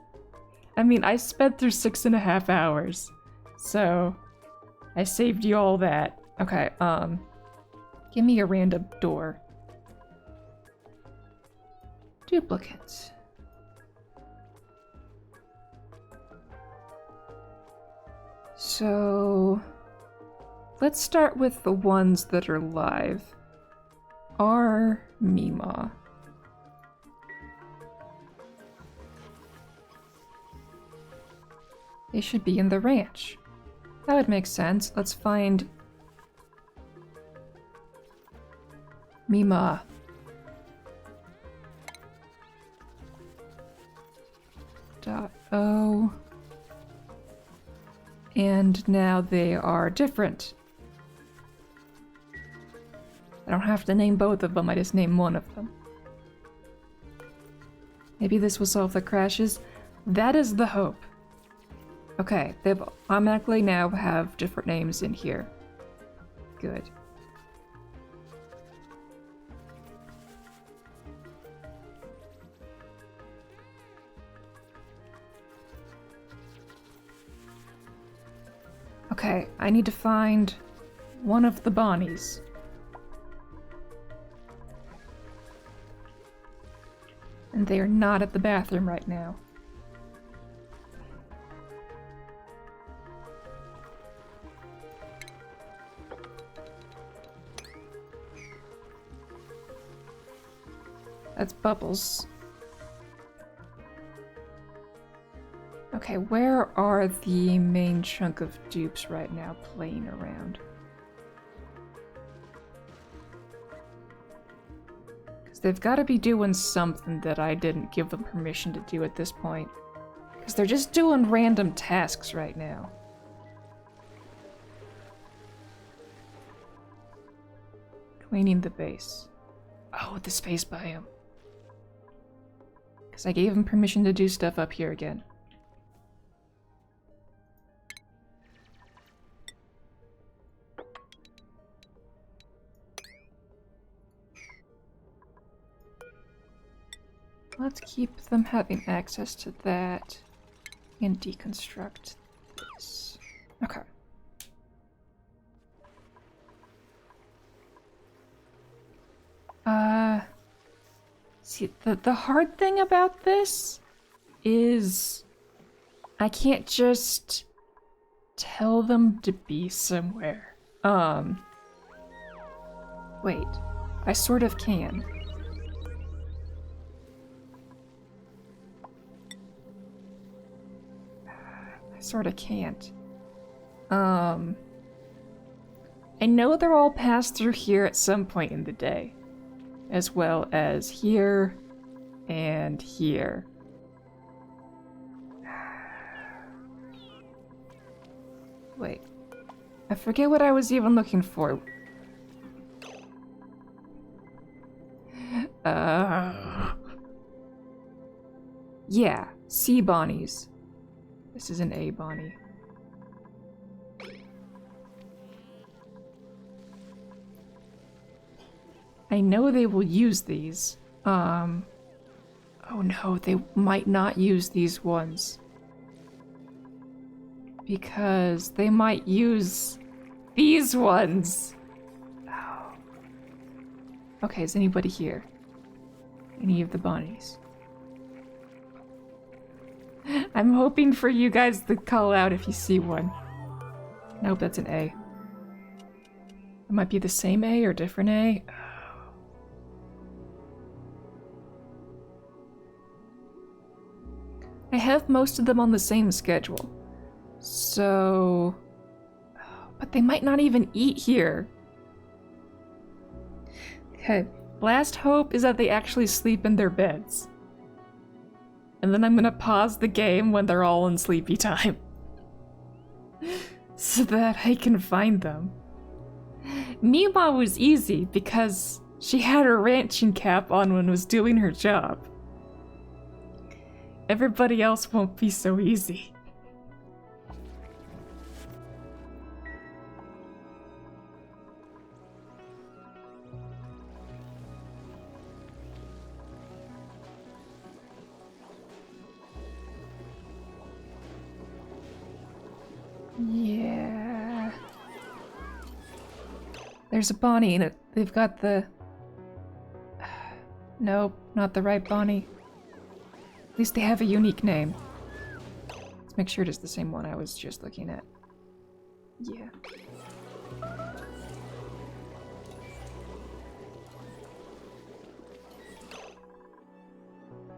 I mean, I sped through 6.5 hours, so I saved you all that. Okay, give me a random door. Duplicate. So, let's start with the ones that are live. Are Mima. They should be in the ranch. That would make sense. Let's find Mima. .o. And now they are different. I don't have to name both of them, I just name one of them. Maybe this will solve the crashes. That is the hope. Okay, they've automatically now have different names in here. Good. Okay, I need to find one of the Bonnies. And they are not at the bathroom right now. That's Bubbles. Okay, where are the main chunk of dupes right now playing around? Because they've got to be doing something that I didn't give them permission to do at this point. Because they're just doing random tasks right now. Cleaning the base. Oh, the space biome. Because I gave them permission to do stuff up here again. Let's keep them having access to that and deconstruct this. Okay. See, the hard thing about this is I can't just tell them to be somewhere. Wait, I sort of can. I sort of can't. I know they're all passed through here at some point in the day. As well as here and here. Wait. I forget what I was even looking for. Yeah, C Bonnies. This is an A Bonnie. I know they will use these. Oh no, they might not use these ones. Because they might use these ones. Oh. Okay, is anybody here? Any of the Bonnies? I'm hoping for you guys to call out if you see one. Nope, that's an A. It might be the same A or different A. I have most of them on the same schedule. So... But they might not even eat here. Okay, last hope is that they actually sleep in their beds. And then I'm gonna pause the game when they're all in sleepy time. So that I can find them. Mima was easy because She had her ranching cap on when was doing her job. Everybody else won't be so easy. Yeah. There's a Bonnie in it. They've got the... Nope, not the right Bonnie. At least they have a unique name. Let's make sure it is the same one I was just looking at. Yeah.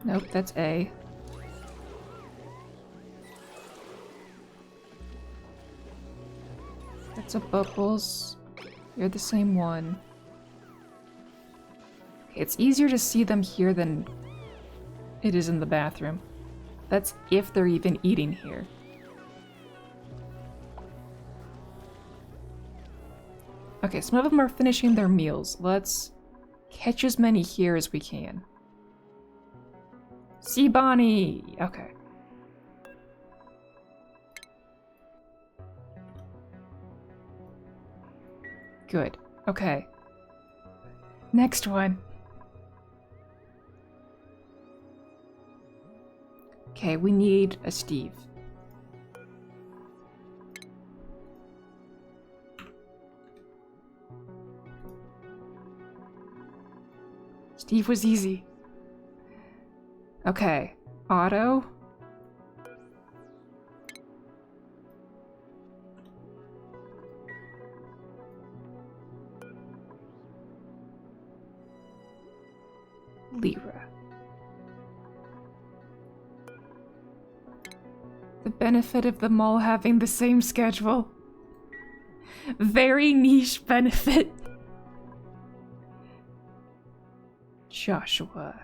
Nope, that's A. That's a Bubbles. You're the same one. It's easier to see them here than it is in the bathroom. That's if they're even eating here. Okay, some of them are finishing their meals. Let's catch as many here as we can. See Bonnie! Okay. Good. Okay. Next one. Okay, we need a Steve. Steve was easy. Okay, Otto. Lyra. The benefit of them all having the same schedule. Very niche benefit. Joshua.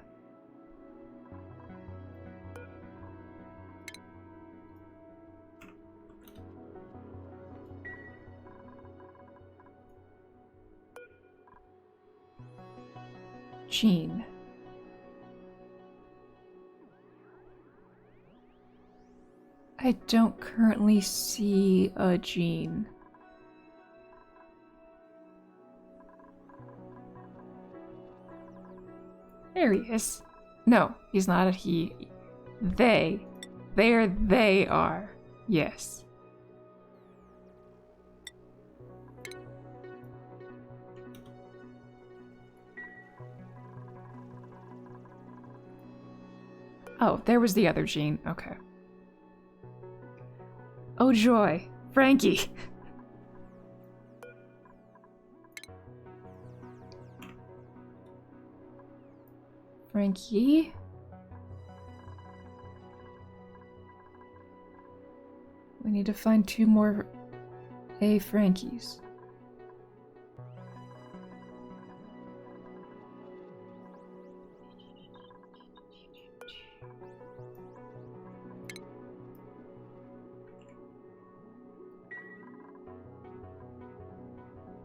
Jean. I don't currently see a Jean. There he is. No, he's not a he. They. There they are. Yes. Oh, there was the other Jean. Okay. Oh joy. Frankie. Frankie? We need to find 2 more A Frankies.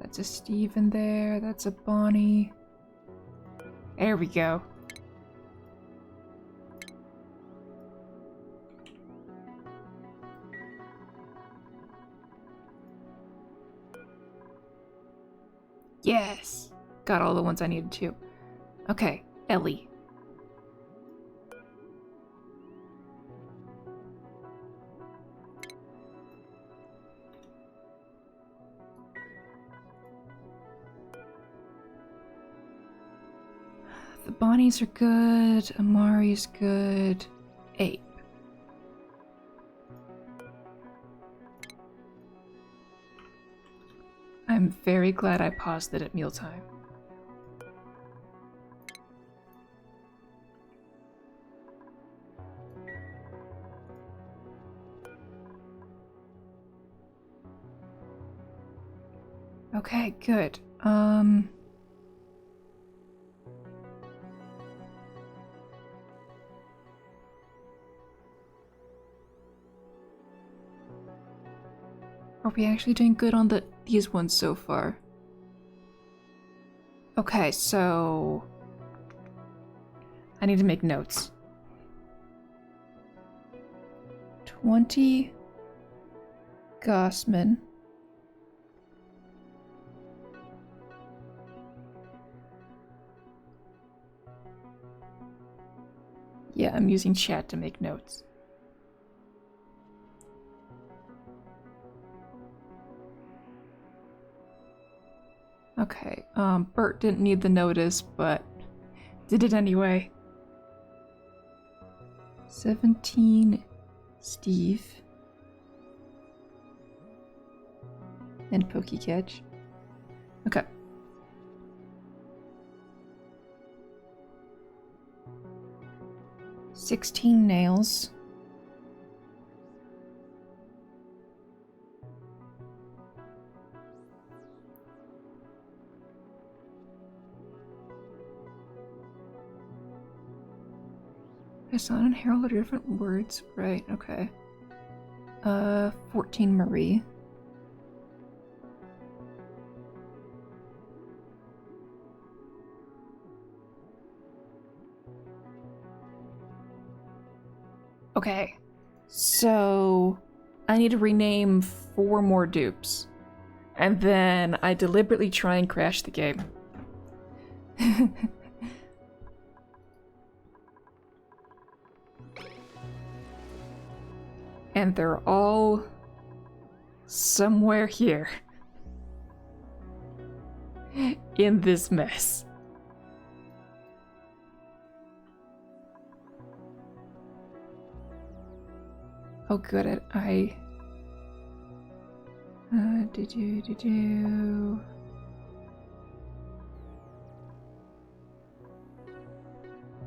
That's a Steve in there, that's a Bonnie. There we go. Yes! Got all the ones I needed to. Okay, Ellie. The Bonnies are good, Amari's good. Ape. I'm very glad I paused it at mealtime. Okay, good. Are we actually doing good on these ones so far? Okay, so I need to make notes. 20 Gossman. Yeah, I'm using chat to make notes. Okay, Bert didn't need the notice, but did it anyway. 17 Steve. And Pokey Catch. Okay. $16 nails. Hassan and Harold are different words. Right, okay. 14 Marie. Okay, so I need to rename 4 more dupes. And then I deliberately try and crash the game. And they're all somewhere here. In this mess. Oh good,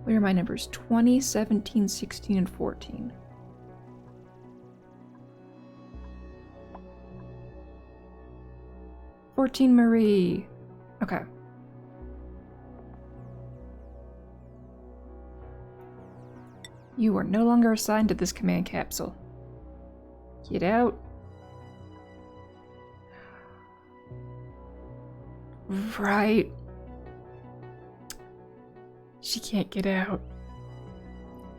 Where are my numbers? 20, 17, 16, and 14. Marie. Okay. You are no longer assigned to this command capsule. Get out. Right. She can't get out.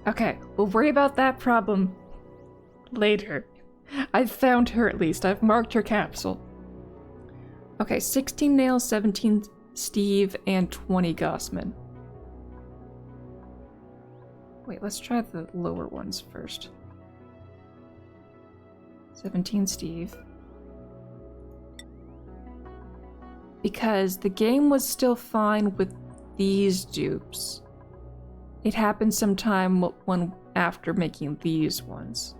Okay, we'll worry about that problem later. I've found her at least. I've marked her capsule. Okay, 16 nails, 17 Steve, and 20 Gossman. Wait, let's try the lower ones first. 17 Steve. Because the game was still fine with these dupes. It happened sometime when after making these ones.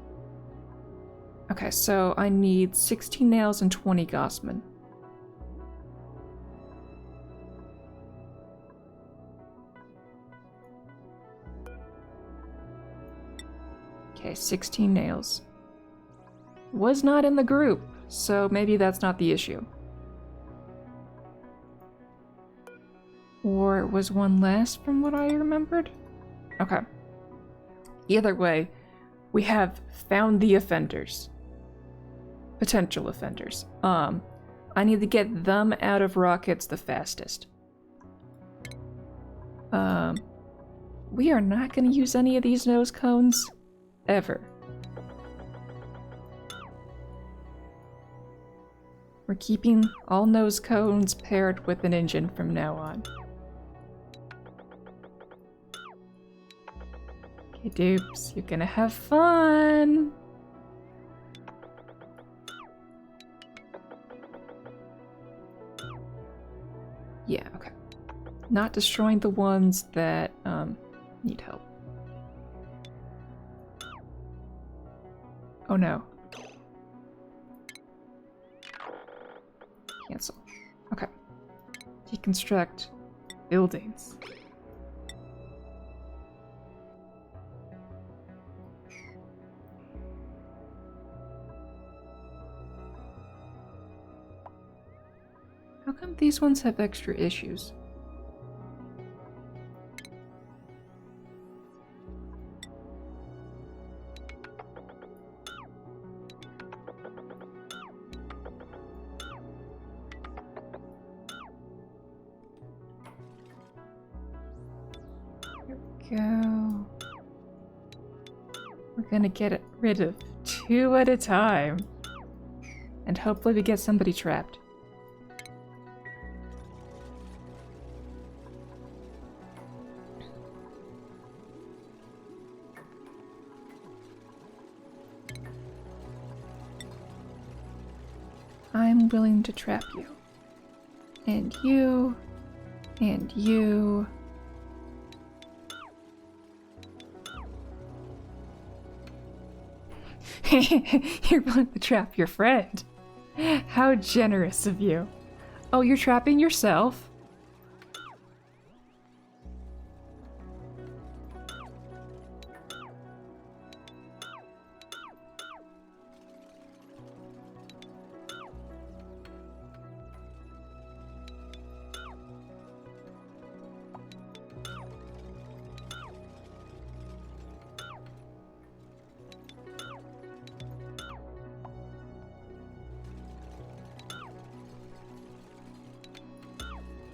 Okay, so I need 16 nails and 20 Gossman. Okay, 16 nails. Was not in the group, so maybe that's not the issue. Or was one less from what I remembered? Okay. Either way, we have found the offenders. Potential offenders. I need to get them out of rockets the fastest. We are not going to use any of these nose cones. Ever. We're keeping all nose cones paired with an engine from now on. Okay, dupes, you're gonna have fun! Yeah, okay. Not destroying the ones that, need help. Oh no. Cancel. Okay. Deconstruct buildings. How come these ones have extra issues? go. We're gonna get rid of 2 at a time. And hopefully we get somebody trapped. I'm willing to trap you. And you. And you. You're willing to trap your friend. How generous of you. Oh, you're trapping yourself?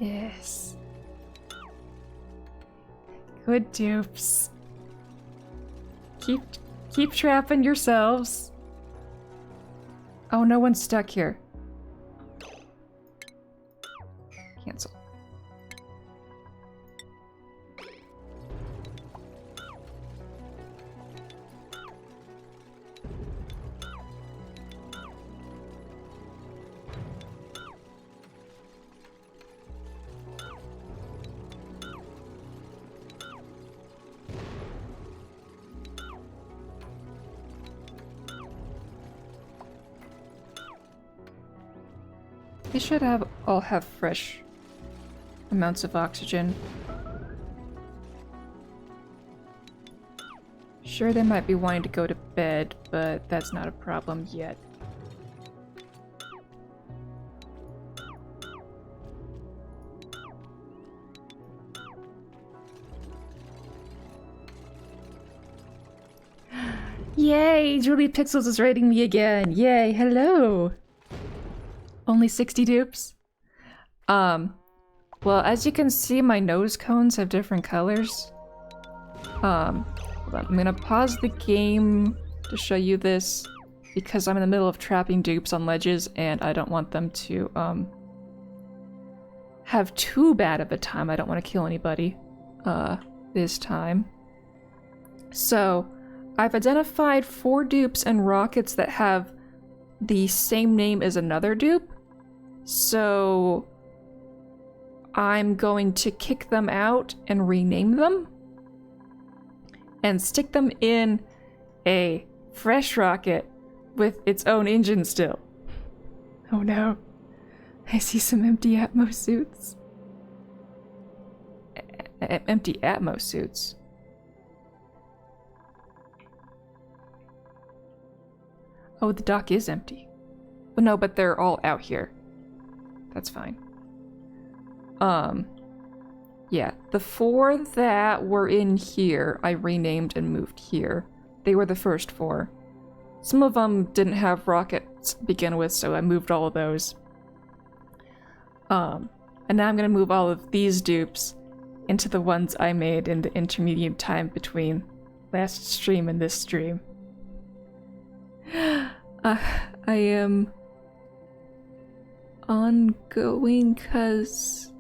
Yes. Good dupes. Keep trapping yourselves. Oh, no one's stuck here. Cancel. They should all have fresh amounts of oxygen. Sure, they might be wanting to go to bed, but that's not a problem yet. Yay! Julie Pixels is rating me again! Yay! Hello! Only 60 dupes? Well, as you can see, my nose cones have different colors. Hold on. I'm gonna pause the game to show you this because I'm in the middle of trapping dupes on ledges and I don't want them to, have too bad of a time. I don't want to kill anybody, this time. So, I've identified 4 dupes and rockets that have the same name as another dupe. So I'm going to kick them out and rename them and stick them in a fresh rocket with its own engine still. Oh no. I see some empty Atmos suits. Empty Atmos suits. Oh, the dock is empty. But no, but they're all out here. That's fine. Yeah, the 4 that were in here, I renamed and moved here. They were the first 4. Some of them didn't have rockets to begin with, so I moved all of those. And now I'm gonna move all of these dupes into the ones I made in the intermediate time between last stream and this stream. I am ongoing cause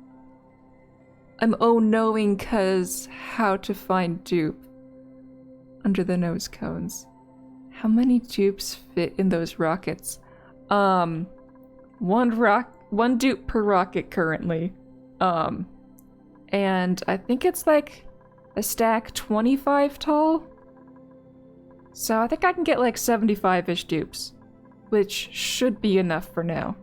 I'm knowing cause how to find dupe under the nose cones. How many dupes fit in those rockets? One dupe per rocket currently. And I think it's like a stack 25 tall. So I think I can get like 75-ish dupes, which should be enough for now.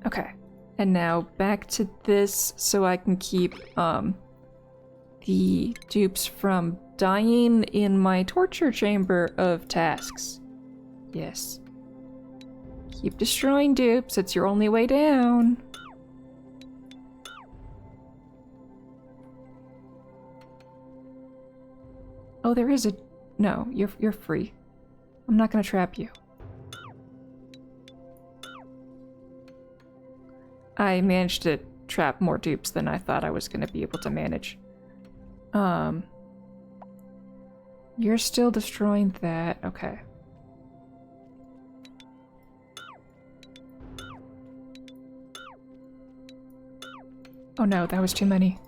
Okay, and now back to this so I can keep the dupes from dying in my torture chamber of tasks. Yes. Keep destroying dupes, it's your only way down. Oh, there is a... No, you're free. I'm not gonna trap you. I managed to trap more dupes than I thought I was gonna be able to manage. You're still destroying that. Okay. Oh no, that was too many.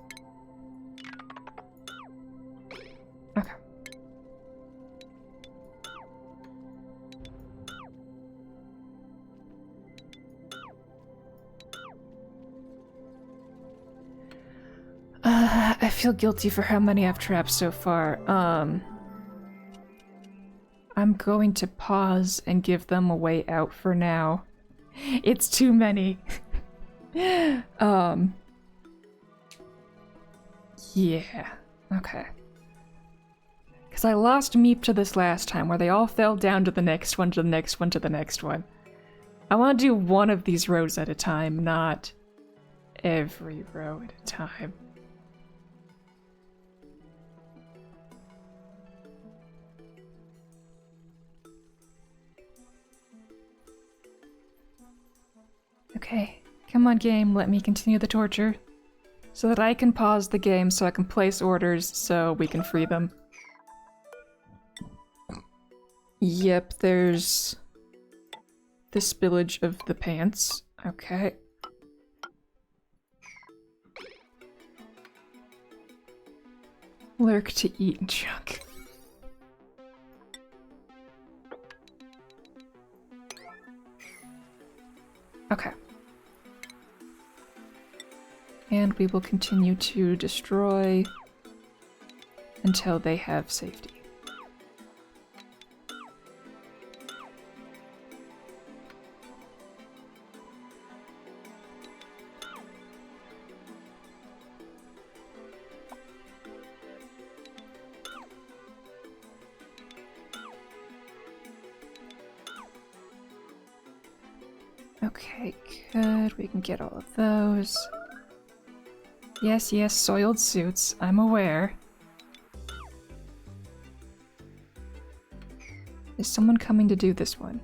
Okay. I feel guilty for how many I've trapped so far. I'm going to pause and give them a way out for now. It's too many. Yeah. Okay. Because I lost Meep to this last time, where they all fell down to the next one, to the next one, to the next one. I want to do one of these rows at a time, not every row at a time. Okay, come on game, let me continue the torture. So that I can pause the game so I can place orders so we can free them. Yep, there's the spillage of the pants. Okay. Lurk to eat and chunk. Okay. And we will continue to destroy until they have safety. Okay, good. We can get all of those. Yes, yes, soiled suits. I'm aware. Is someone coming to do this one?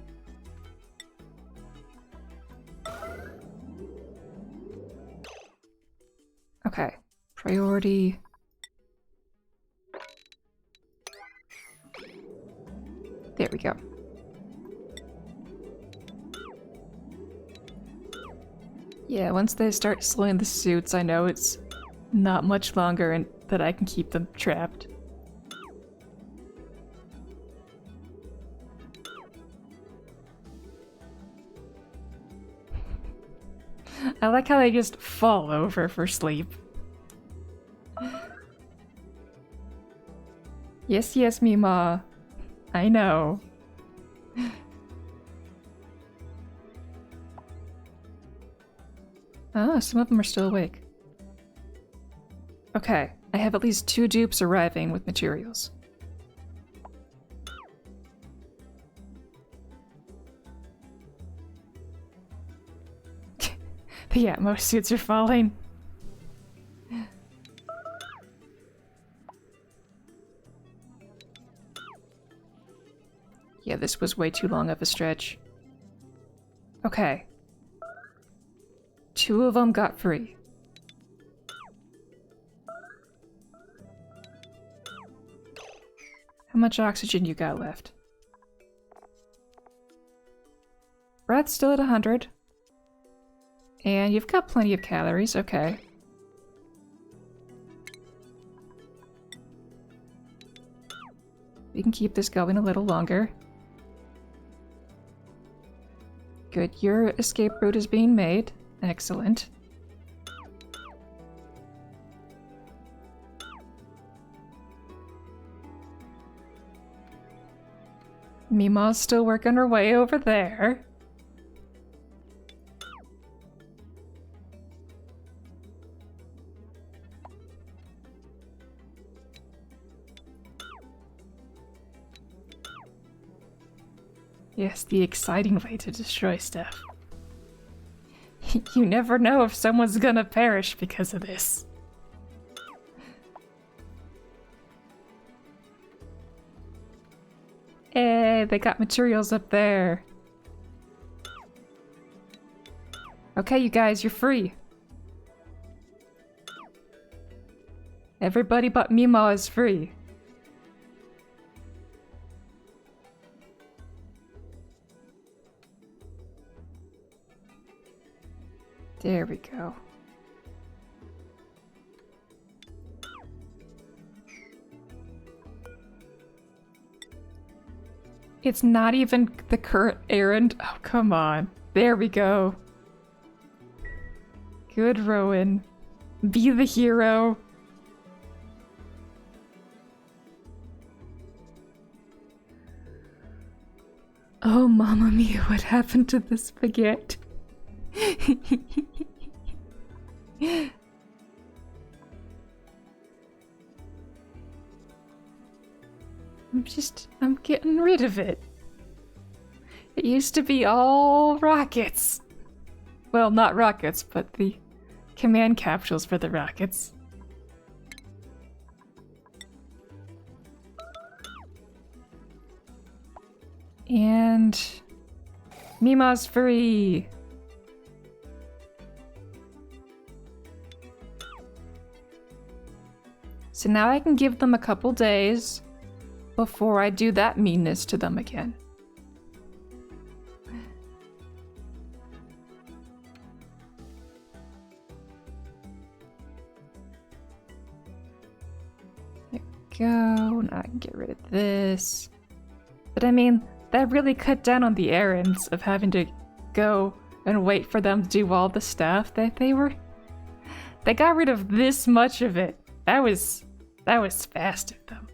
Okay. Priority. There we go. Yeah, once they start slowing the suits, I know it's not much longer and that I can keep them trapped. I like how they just fall over for sleep. Yes, yes, Mima. I know. Ah, some of them are still awake. Okay, I have at least 2 dupes arriving with materials. Yeah, most suits are falling. Yeah, this was way too long of a stretch. Okay. 2 of them got free. How much oxygen you got left? Breath's still at 100. And you've got plenty of calories, okay. We can keep this going a little longer. Good, your escape route is being made. Excellent. Mima's still working her way over there. Yes, the exciting way to destroy stuff. You never know if someone's gonna perish because of this. Hey, they got materials up there. Okay, you guys, you're free. Everybody but Mima is free. There we go. It's not even the current errand. Oh, come on. There we go. Good, Rowan. Be the hero. Oh, Mamma Mia, what happened to the spaghetti? I'm getting rid of it. It used to be all rockets. Well, not rockets, but the command capsules for the rockets. And Mima's free. So now I can give them a couple days before I do that meanness to them again. There we go. Now I can get rid of this. But I mean, that really cut down on the errands of having to go and wait for them to do all the stuff that they got rid of this much of it. That was fast of them.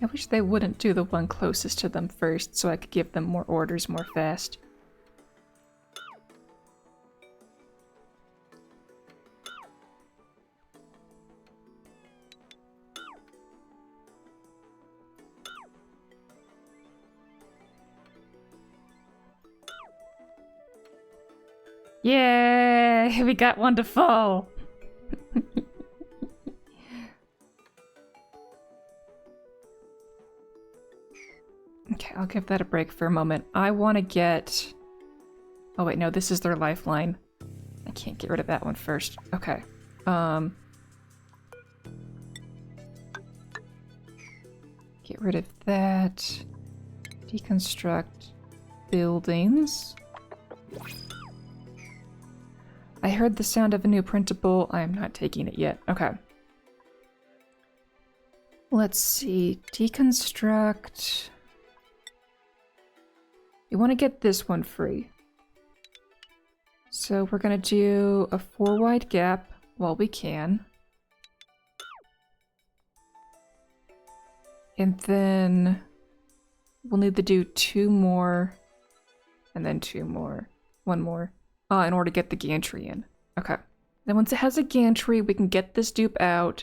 I wish they wouldn't do the one closest to them first so I could give them more orders more fast. Yay! We got one to fall! Okay, I'll give that a break for a moment. I want to get... Oh wait, no, this is their lifeline. I can't get rid of that one first. Okay. Get rid of that. Deconstruct buildings. I heard the sound of a new printable. I am not taking it yet. Okay. Let's see. Deconstruct. You want to get this one free. So we're going to do a 4 wide gap while we can. And then we'll need to do 2 more. And then 2 more. 1 more. In order to get the gantry in. Okay. Then once it has a gantry, we can get this dupe out.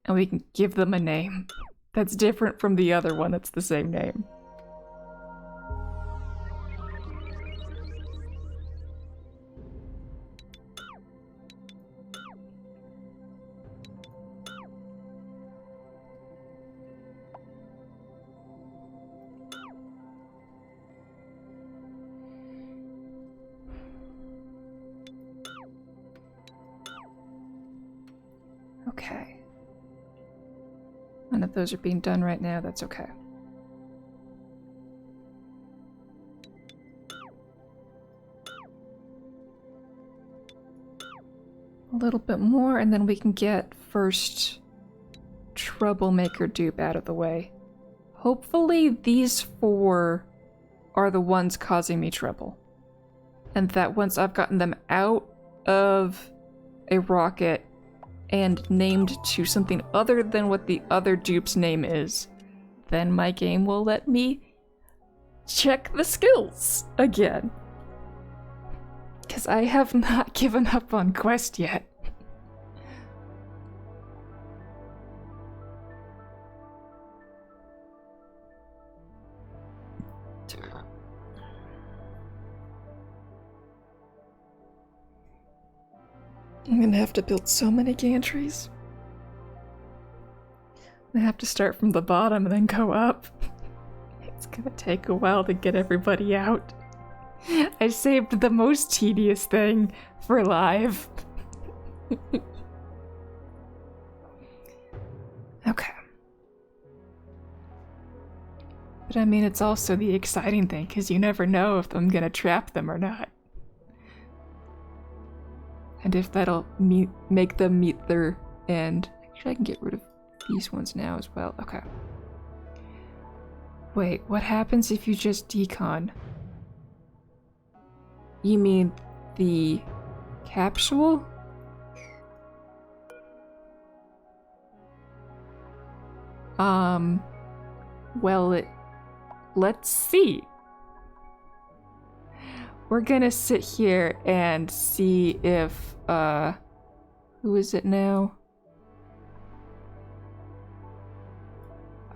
And we can give them a name. That's different from the other one that's the same name. Okay. None of those are being done right now, that's okay. A little bit more, and then we can get first troublemaker dupe out of the way. Hopefully these 4 are the ones causing me trouble. And that once I've gotten them out of a rocket and named to something other than what the other dupe's name is, then my game will let me check the skills again. Because I have not given up on Quest yet. I'm gonna have to build so many gantries. I have to start from the bottom and then go up. It's gonna take a while to get everybody out. I saved the most tedious thing for live. Okay. But I mean, it's also the exciting thing, because you never know if I'm gonna trap them or not. And if that'll make them meet their end. Actually, I can get rid of these ones now as well. Okay. Wait, what happens if you just decon? You mean the capsule? Well, let's see. We're gonna sit here and see if, who is it now?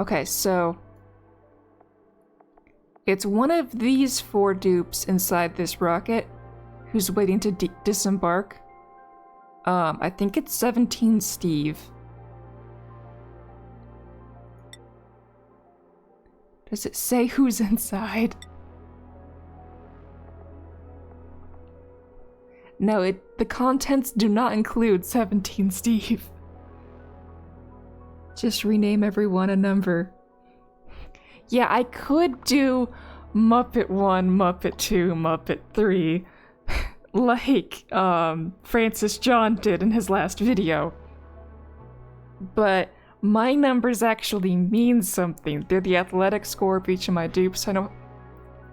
Okay, so it's one of these 4 dupes inside this rocket who's waiting to disembark. I think it's 17 Steve. Does it say who's inside? No, the contents do not include 17 Steve. Just rename everyone a number. Yeah, I could do Muppet 1, Muppet 2, Muppet 3, like Francis John did in his last video. But my numbers actually mean something. They're the athletic score of each of my dupes. I know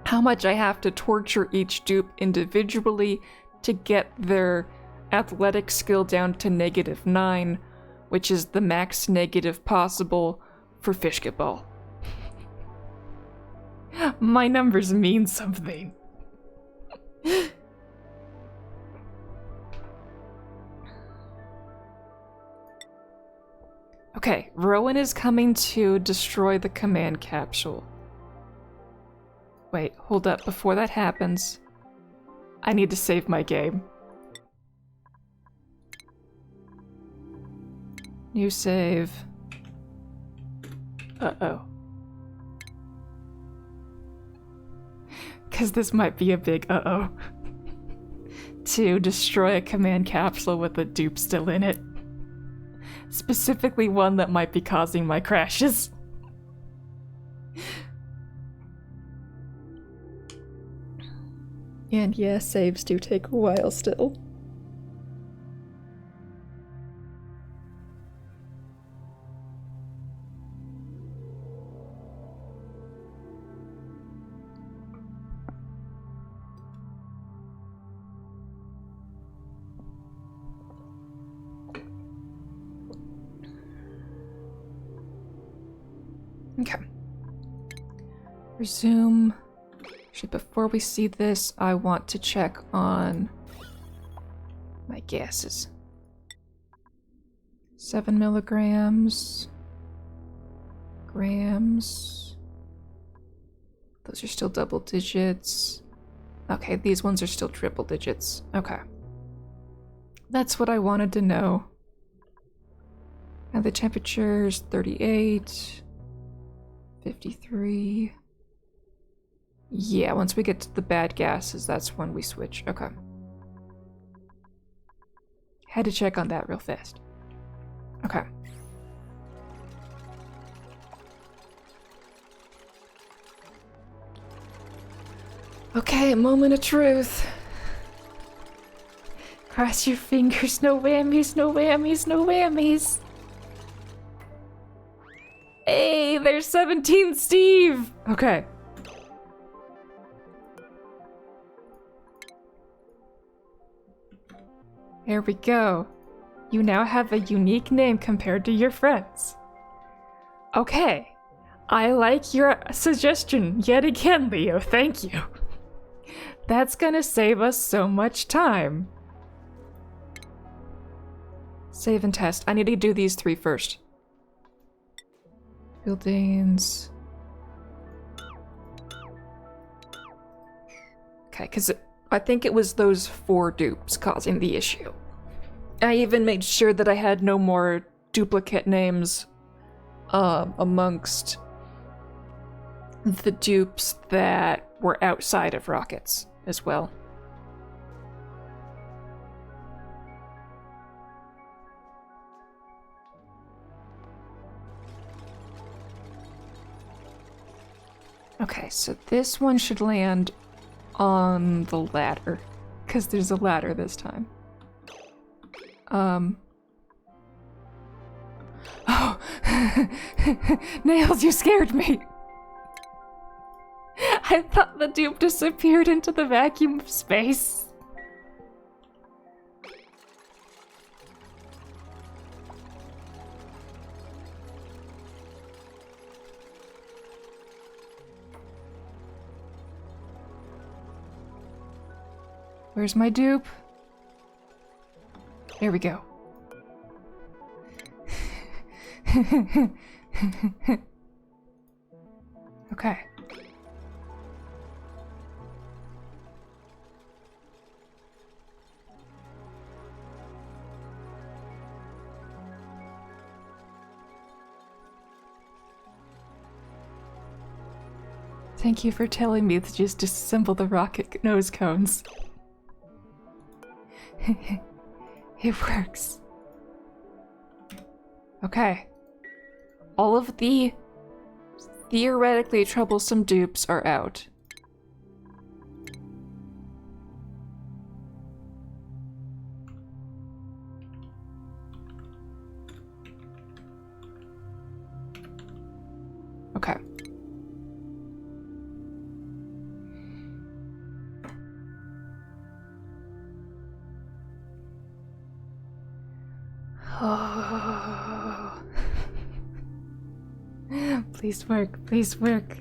how much I have to torture each dupe individually to get their athletic skill down to -9, which is the max negative possible for Fishketball. My numbers mean something. Okay, Rowan is coming to destroy the command capsule. Wait, hold up. Before that happens, I need to save my game. New save. Uh-oh. Because this might be a big uh-oh. To destroy a command capsule with a dupe still in it. Specifically one that might be causing my crashes. And yeah, saves do take a while still. Okay. Resume. Actually, before we see this, I want to check on my gases. 7 milligrams. Grams. Those are still double digits. Okay, these ones are still triple digits. Okay. That's what I wanted to know. And the temperature's 38. 53. Yeah, once we get to the bad gases, that's when we switch. Okay. Had to check on that real fast. Okay. Okay, moment of truth. Cross your fingers, no whammies, no whammies, no whammies. Hey, there's 17 Steve! Okay. There we go. You now have a unique name compared to your friends. Okay. I like your suggestion yet again, Leo. Thank you. That's gonna save us so much time. Save and test. I need to do these 3 first. Buildings. Okay, because I think it was those 4 dupes causing the issue. I even made sure that I had no more duplicate names amongst the dupes that were outside of rockets as well. Okay, so this one should land on the ladder, because there's a ladder this time. Oh! Nails, you scared me! I thought the dupe disappeared into the vacuum of space. Where's my dupe? There we go. Okay. Thank you for telling me to just disassemble the rocket nose cones. It works. Okay. All of the theoretically troublesome dupes are out. Okay. Oh. Please work, please work.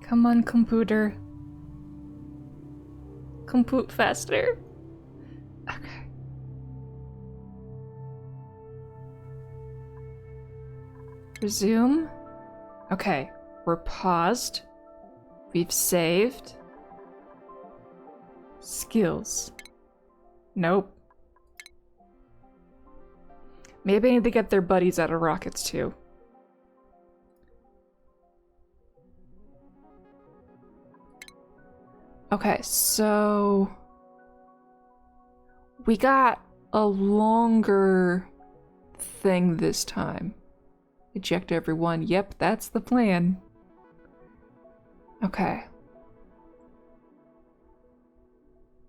Come on, computer. Compute faster. Okay. Resume. Okay, we're paused. We've saved. Skills. Nope. Maybe I need to get their buddies out of rockets too. Okay, so we got a longer thing this time. Eject everyone. Yep, that's the plan. Okay.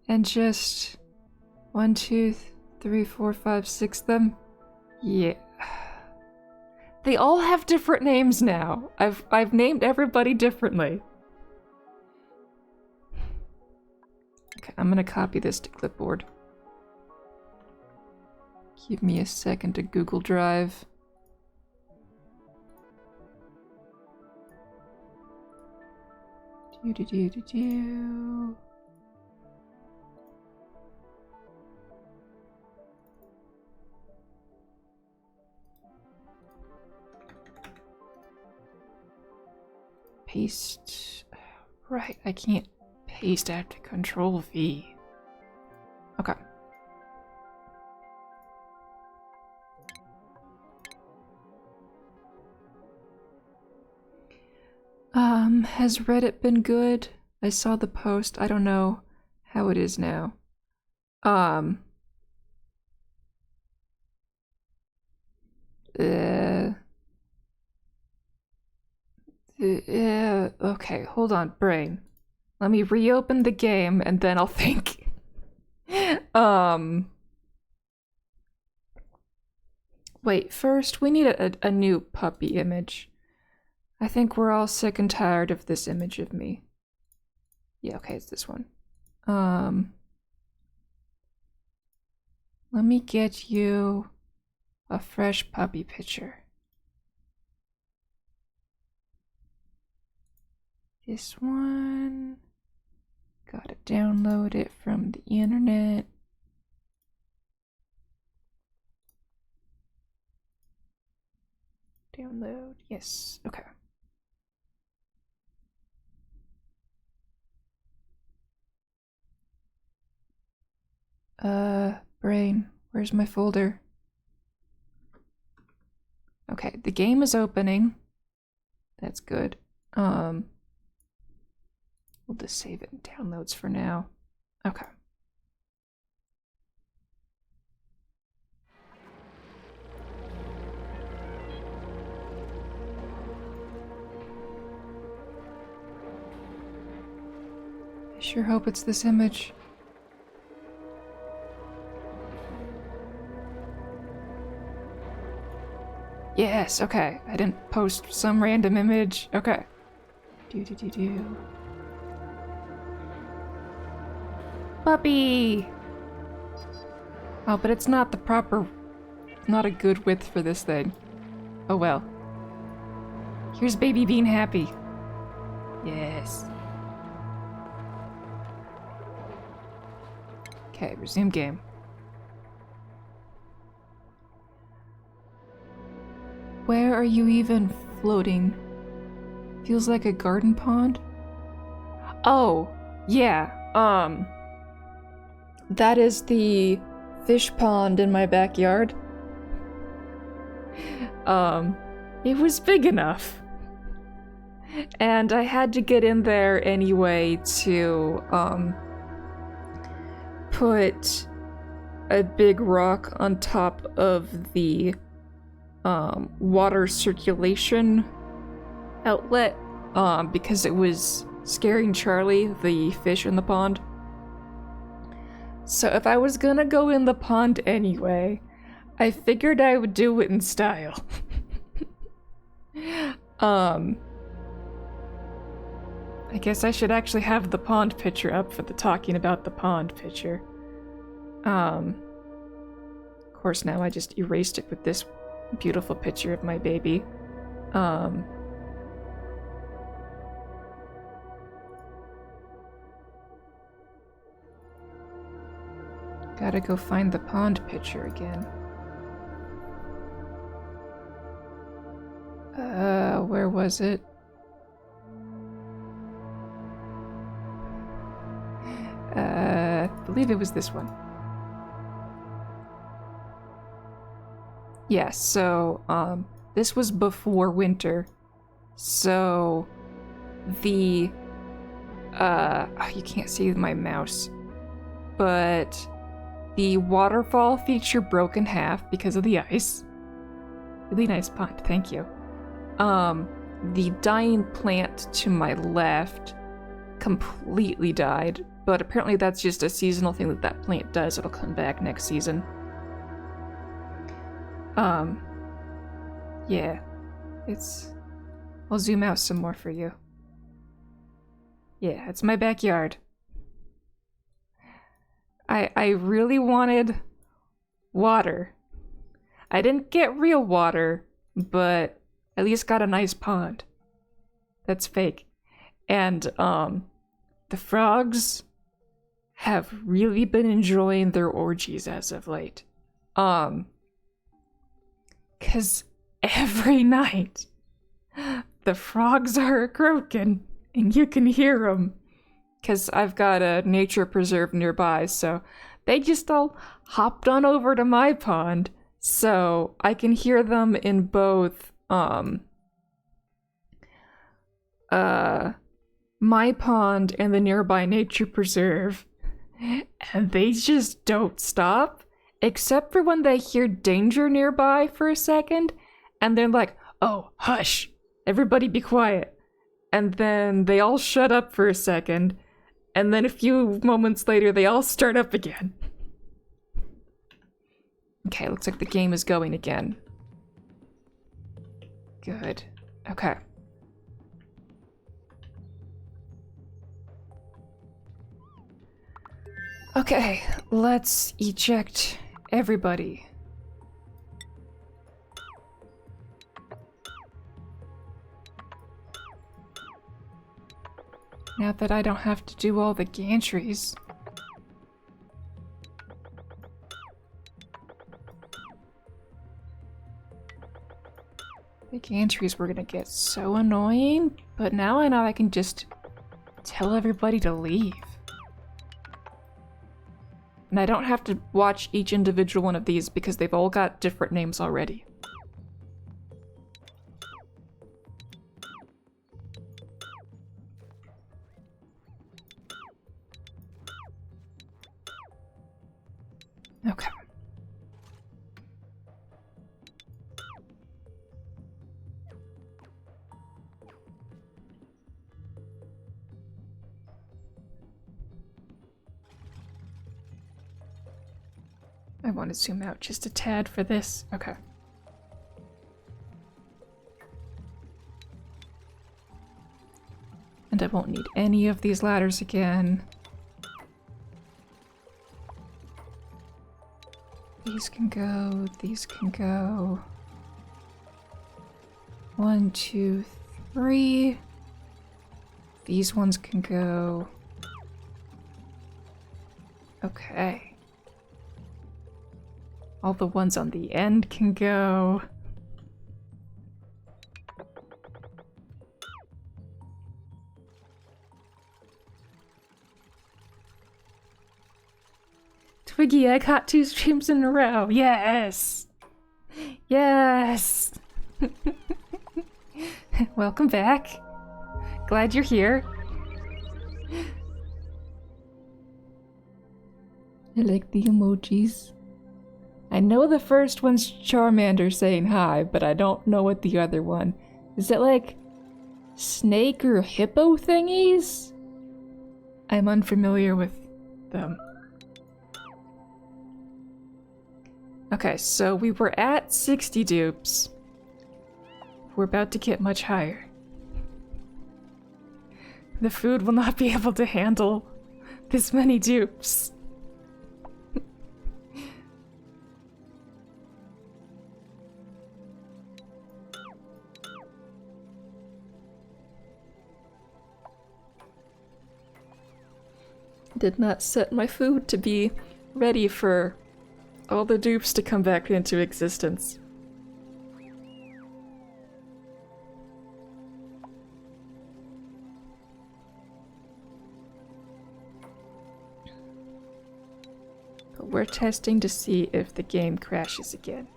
And just 1, 2, 3, 4, 5, 6 them. Yeah. They all have different names now. I've named everybody differently. Okay, I'm gonna copy this to clipboard. Give me a second to Google Drive. Do. Paste. Right, I can't paste. I have to Control V. Okay. Has Reddit been good? I saw the post. I don't know how it is now. Okay, hold on, brain. Let me reopen the game and then I'll think. Wait, first we need a new puppy image. I think we're all sick and tired of this image of me. Yeah, okay, it's this one. Let me get you a fresh puppy picture. This one. Gotta download it from the internet. Download. Yes. Okay. Brain. Where's my folder? Okay, the game is opening. That's good. We'll just save it in downloads for now. Okay. I sure hope it's this image. Yes, okay. I didn't post some random image. Okay. Do. Puppy! Oh, but it's not the proper... not a good width for this thing. Oh well. Here's baby being happy. Yes. Okay, resume game. Where are you even floating? Feels like a garden pond? Oh, yeah, that is the fish pond in my backyard. It was big enough. And I had to get in there anyway to, put a big rock on top of the water circulation outlet because it was scaring Charlie, the fish in the pond. So if I was gonna go in the pond anyway, I figured I would do it in style. I guess I should actually have the pond picture up for the talking about the pond picture. Of course now I just erased it with this beautiful picture of my baby. Gotta go find the pond picture again. Where was it? I believe it was this one. Yeah, so, this was before winter. So, the, you can't see my mouse, but the waterfall feature broke in half because of the ice. Really nice pond, thank you. The dying plant to my left completely died, but apparently that's just a seasonal thing that plant does. It'll come back next season. Yeah, I'll zoom out some more for you. Yeah, it's my backyard. I really wanted water. I didn't get real water, but at least got a nice pond. That's fake. And, the frogs have really been enjoying their orgies as of late. 'Cause every night, the frogs are croaking, and you can hear them. 'Cause I've got a nature preserve nearby, so they just all hopped on over to my pond, so I can hear them in both, my pond and the nearby nature preserve. And they just don't stop. Except for when they hear danger nearby for a second, and they're like, oh, hush, everybody be quiet. And then they all shut up for a second, and then a few moments later, they all start up again. Okay, looks like the game is going again. Good. Okay. Okay, let's eject everybody. Now that I don't have to do all the gantries. The gantries were gonna get so annoying, but now I know I can just tell everybody to leave. And I don't have to watch each individual one of these because they've all got different names already. Okay. I want to zoom out just a tad for this. Okay. And I won't need any of these ladders again. These can go, these can go. 1, 2, 3. These ones can go. Okay. All the ones on the end can go. Twiggy, I caught 2 streams in a row. Yes! Yes! Welcome back. Glad you're here. I like the emojis. I know the first one's Charmander saying hi, but I don't know what the other one. Is it like snake or hippo thingies? I'm unfamiliar with them. Okay, so we were at 60 dupes. We're about to get much higher. The food will not be able to handle this many dupes. Did not set my food to be ready for all the dupes to come back into existence. But we're testing to see if the game crashes again.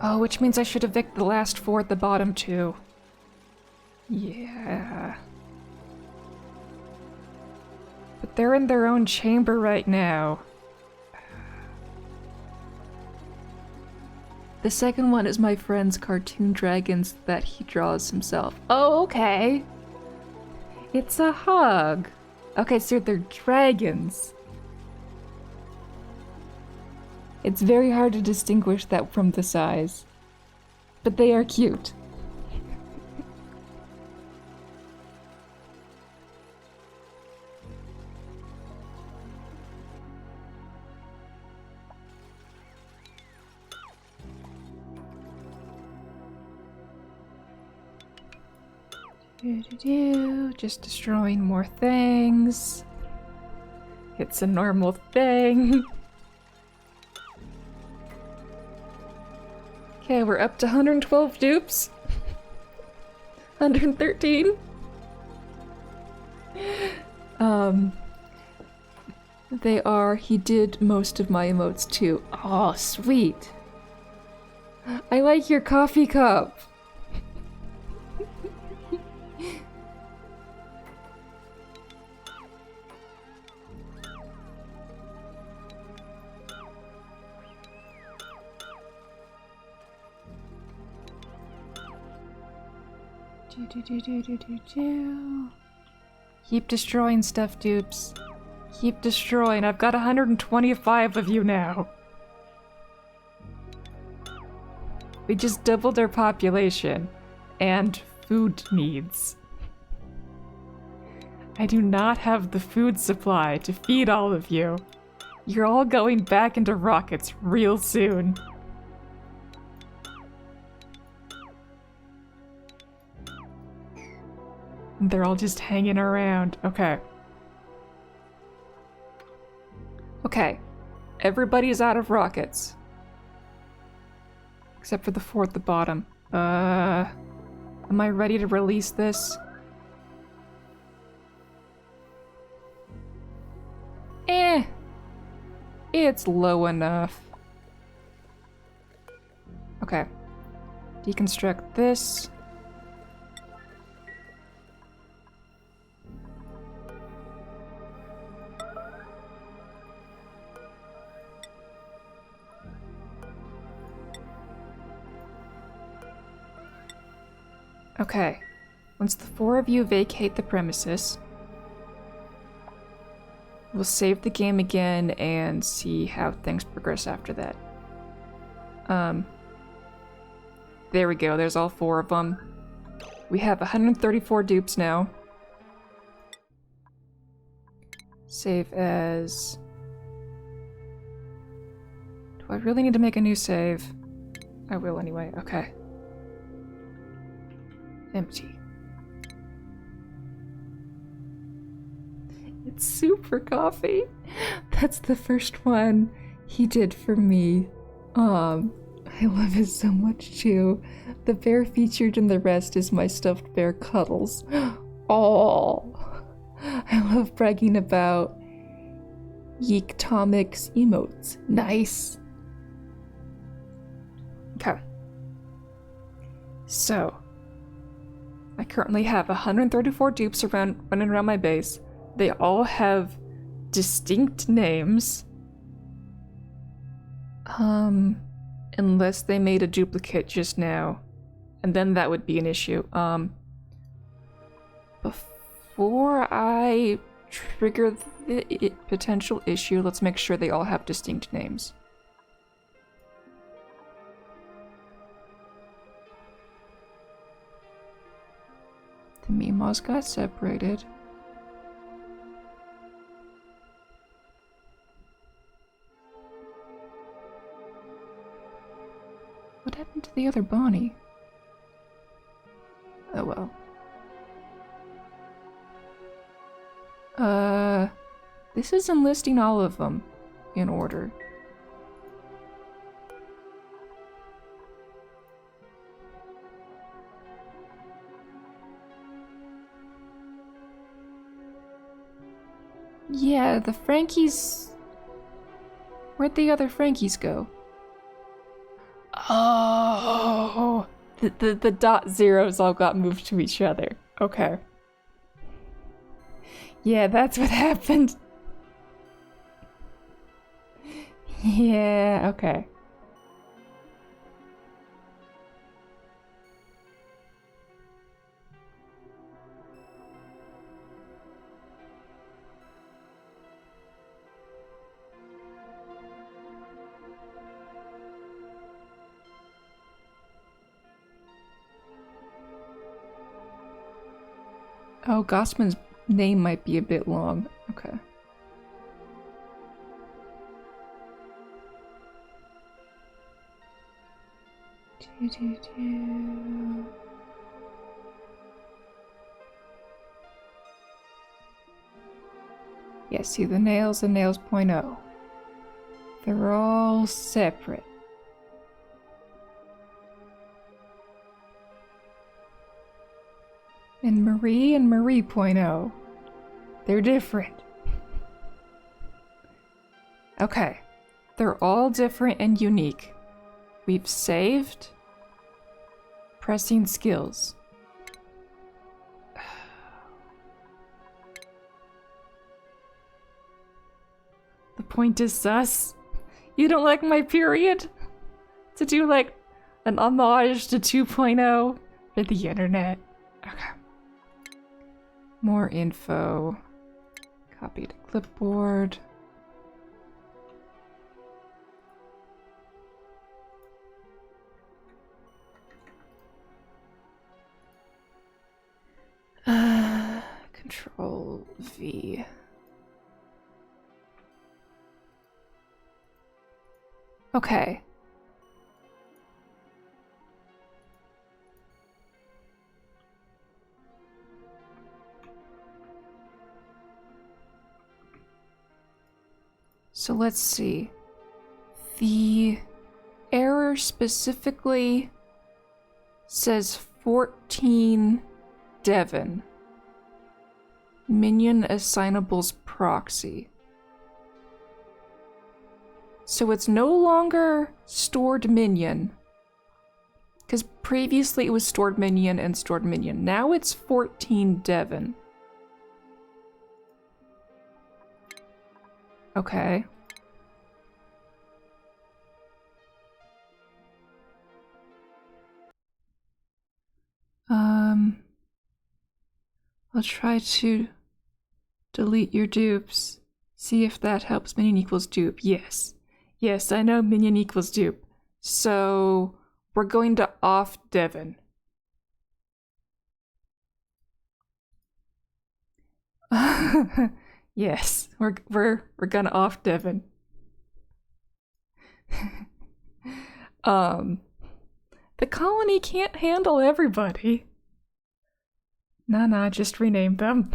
Oh, which means I should evict the last 4 at the bottom too. Yeah. But they're in their own chamber right now. The second one is my friend's cartoon dragons that he draws himself. Oh, okay. It's a hug. Okay, so they're dragons. It's very hard to distinguish that from the size. But they are cute. Just destroying more things. It's a normal thing. Okay, we're up to 112 dupes. 113. He did most of my emotes too. Oh, sweet. I like your coffee cup. Keep destroying stuff, dupes. Keep destroying. I've got 125 of you now. We just doubled our population and food needs. I do not have the food supply to feed all of you. You're all going back into rockets real soon. They're all just hanging around. Okay. Okay. Everybody's out of rockets. Except for the 4 at the bottom. Am I ready to release this? It's low enough. Okay. Deconstruct this. Okay. Once the 4 of you vacate the premises, we'll save the game again and see how things progress after that. There we go, there's all 4 of them. We have 134 dupes now. Save as... Do I really need to make a new save? I will anyway, okay. Empty. It's super coffee. That's the first one he did for me. I love it so much too. The bear featured in the rest is my stuffed bear Cuddles. Oh, I love bragging about Yeektomics emotes. Nice. Okay. So, I currently have 134 dupes running around my base. They all have distinct names. Unless they made a duplicate just now. And then that would be an issue. Before I trigger the potential issue, let's make sure they all have distinct names. The Meemaws got separated. What happened to the other Bonnie? Oh well. This is enlisting all of them in order. Yeah, the Frankies... Where'd the other Frankies go? Oh, the dot zeros all got moved to each other. Okay. Yeah, that's what happened. Yeah, okay. Oh, Gossman's name might be a bit long. Okay. Yeah, see the nails and nails point oh. They're all separate. And Marie point oh. They're different. Okay. They're all different and unique. We've saved. Pressing skills. The point is sus. You don't like my period? To do like an homage to 2.0 for the internet. Okay. More info. Copy to clipboard. Control V. Okay. So let's see. The error specifically says 14 Devon. Minion assignables proxy. So it's no longer stored minion. Because previously it was stored minion and stored minion. Now it's 14 Devon. Okay. I'll try to delete your dupes. See if that helps. Minion equals dupe. Yes. Yes, I know minion equals dupe. So we're going to off Devon. Yes, we're gonna off Devon. The colony can't handle everybody. Nah, just rename them.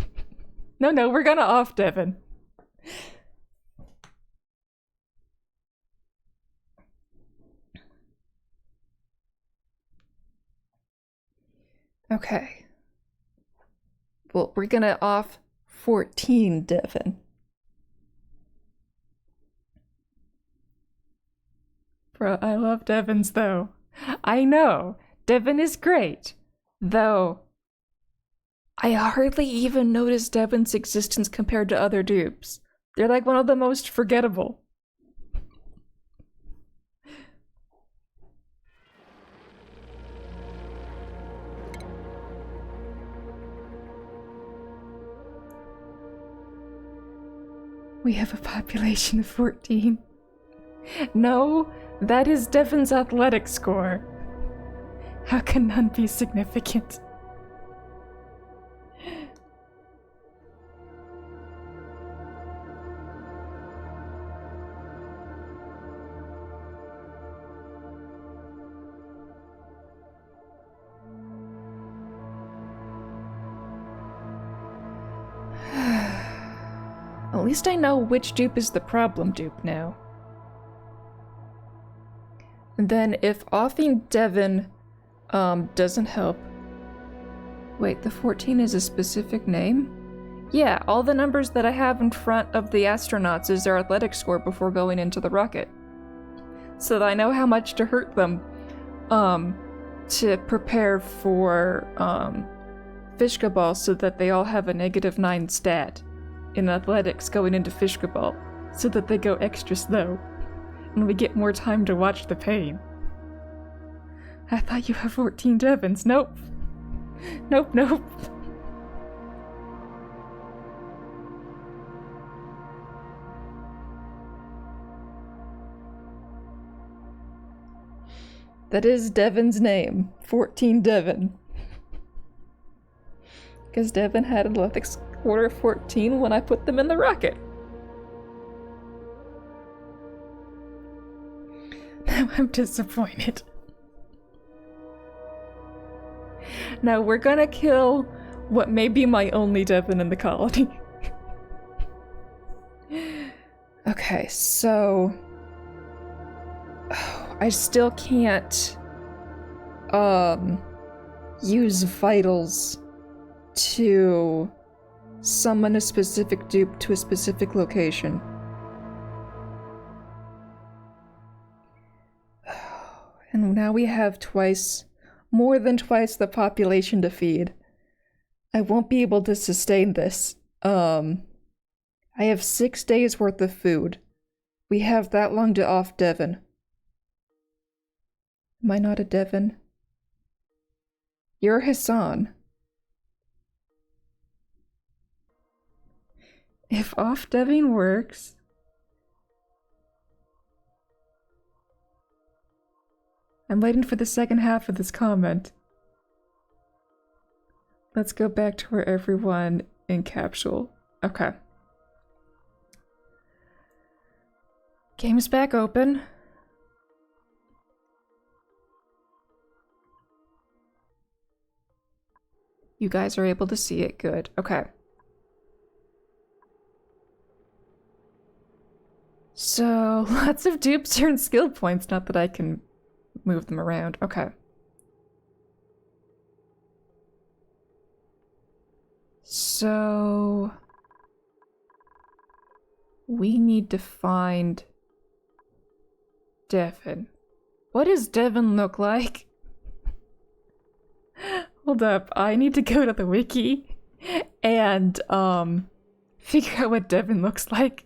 No, we're gonna off Devon. Okay. Well, we're gonna off 14 Devon. Bro, I love Devons though. I know, Devon is great. Though, I hardly even notice Devon's existence compared to other dupes. They're like one of the most forgettable. We have a population of 14. No, that is Devon's athletic score. How can none be significant? At least I know which dupe is the problem dupe now. And then if offing Devon doesn't help. Wait, the 14 is a specific name? Yeah, all the numbers that I have in front of the astronauts is their athletic score before going into the rocket. So that I know how much to hurt them to prepare for Fishkaball so that they all have a -9 stat in athletics going into Fishkaball so that they go extra slow and we get more time to watch the pain. I thought you have 14 Devons. Nope. Nope. That is Devon's name. 14 Devon. Because Devon had athletics score 14 when I put them in the rocket. Now I'm disappointed. Now we're gonna kill what may be my only Devon in the colony. Okay, so... I still can't use vitals to summon a specific dupe to a specific location. And now we have more than twice the population to feed. I won't be able to sustain this. I have 6 days worth of food. We have that long to off Devon. Am I not a Devon? You're Hassan. If off Devon works... I'm waiting for the second half of this comment. Let's go back to where everyone in capsule. Okay. Game's back open. You guys are able to see it. Good. Okay. So, lots of dupes earn skill points, not that I can move them around. Okay. So... we need to find... Devin. What does Devin look like? Hold up, I need to go to the wiki and, figure out what Devin looks like.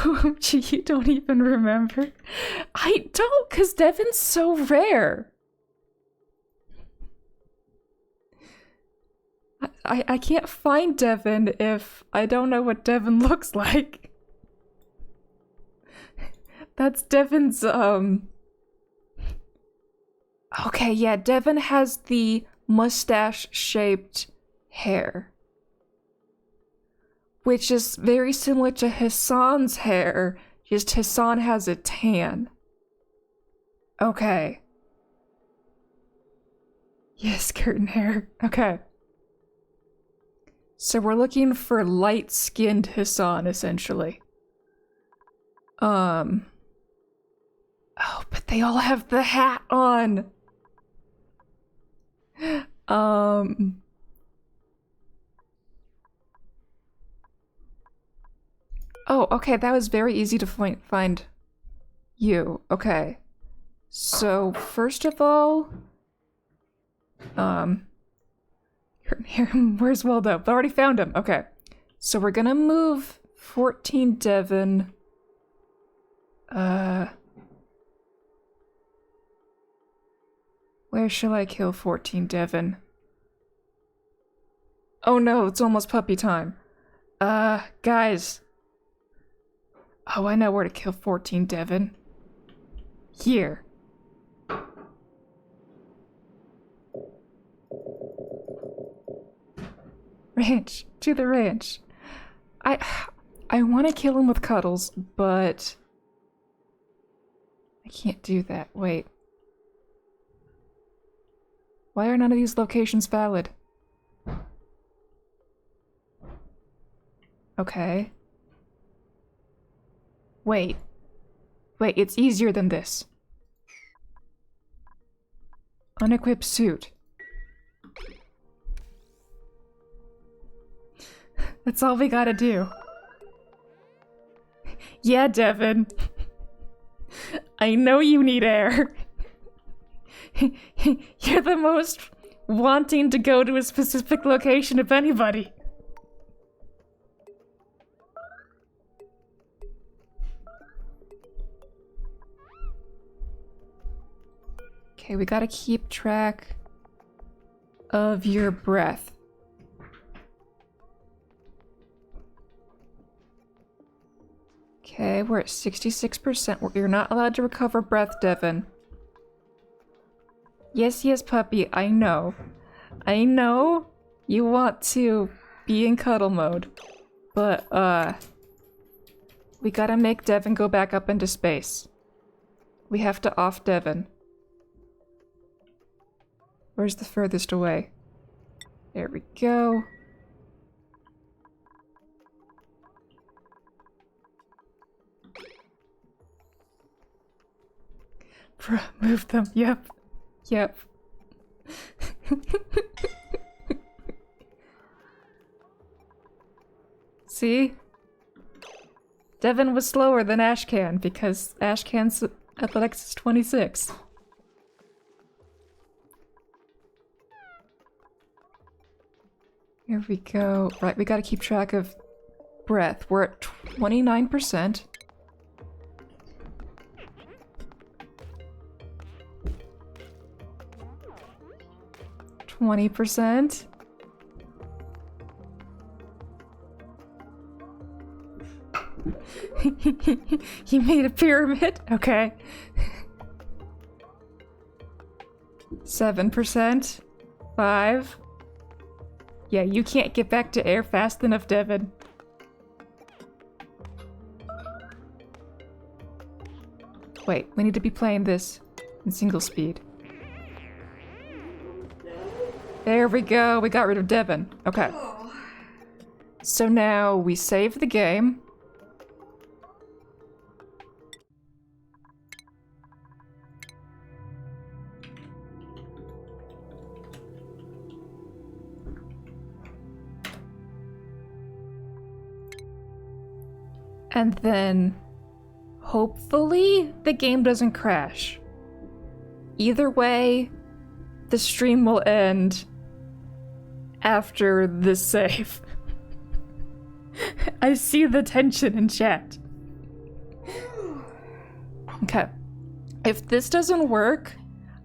Oh, gee, you don't even remember? I don't, because Devin's so rare. I can't find Devin if I don't know what Devin looks like. That's Devin's, okay, yeah, Devin has the mustache-shaped hair. Which is very similar to Hassan's hair, just Hassan has a tan. Okay. Yes, curtain hair. Okay. So we're looking for light-skinned Hassan, essentially. Oh, but they all have the hat on! Oh, okay, that was very easy to find you. Okay. So, first of all... where's Waldo? I already found him. Okay. So we're gonna move 14 Devon. Where shall I kill 14 Devon? Oh no, it's almost puppy time. Guys. Oh, I know where to kill 14 Devon. Here. Ranch. To the ranch. I want to kill him with cuddles, but... I can't do that. Wait. Why are none of these locations valid? Okay. Wait. Wait, it's easier than this. Unequipped suit. That's all we gotta do. Yeah, Devin. I know you need air. You're the most wanting to go to a specific location of anybody. Okay, we gotta keep track of your breath. Okay, we're at 66%. You're not allowed to recover breath, Devin. Yes, yes, puppy, I know. I know you want to be in cuddle mode. But, we gotta make Devin go back up into space. We have to off Devin. Where's the furthest away? There we go. Bruh, move them. Yep. Yep. See? Devin was slower than Ashcan because Ashcan's athletics is 26. Here we go. Right, we gotta keep track of breath. We're at 29%. 20%. You made a pyramid? Okay. 7%. 5. Yeah, you can't get back to air fast enough, Devin. Wait, we need to be playing this in single speed. There we go. We got rid of Devin. Okay. So now we save the game. And then, hopefully, the game doesn't crash. Either way, the stream will end after this save. I see the tension in chat. Okay. If this doesn't work,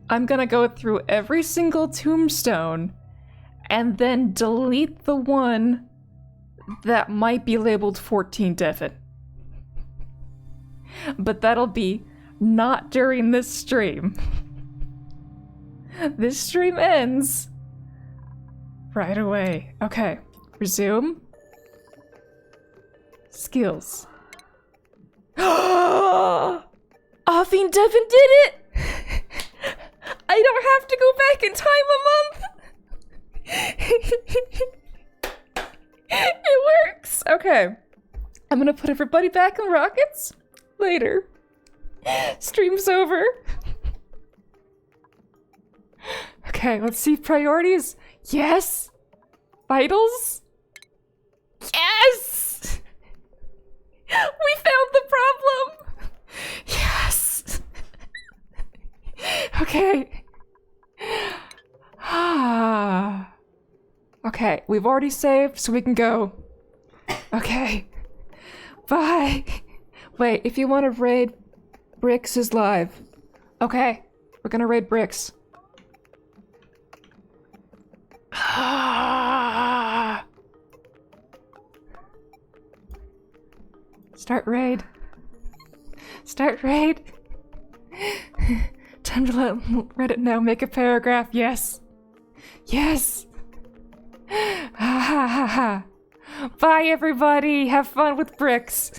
I'm gonna go through every single tombstone and then delete the one that might be labeled 14 Devin. But that'll be not during this stream. This stream ends right away. Okay, resume. Skills. Offing Devin did it! I don't have to go back in time a month! It works! Okay. I'm gonna put everybody back in rockets later. Stream's over. Okay, let's see priorities. Yes! Vitals? Yes! We found the problem! Yes! Okay. Okay, we've already saved, so we can go. Okay. Bye. Wait, if you want to raid, Bricks is live. Okay, we're gonna raid Bricks. Start raid. Start raid. Time to let Reddit know. Make a paragraph. Yes. Yes. Ha ha ha ha. Bye everybody. Have fun with Bricks.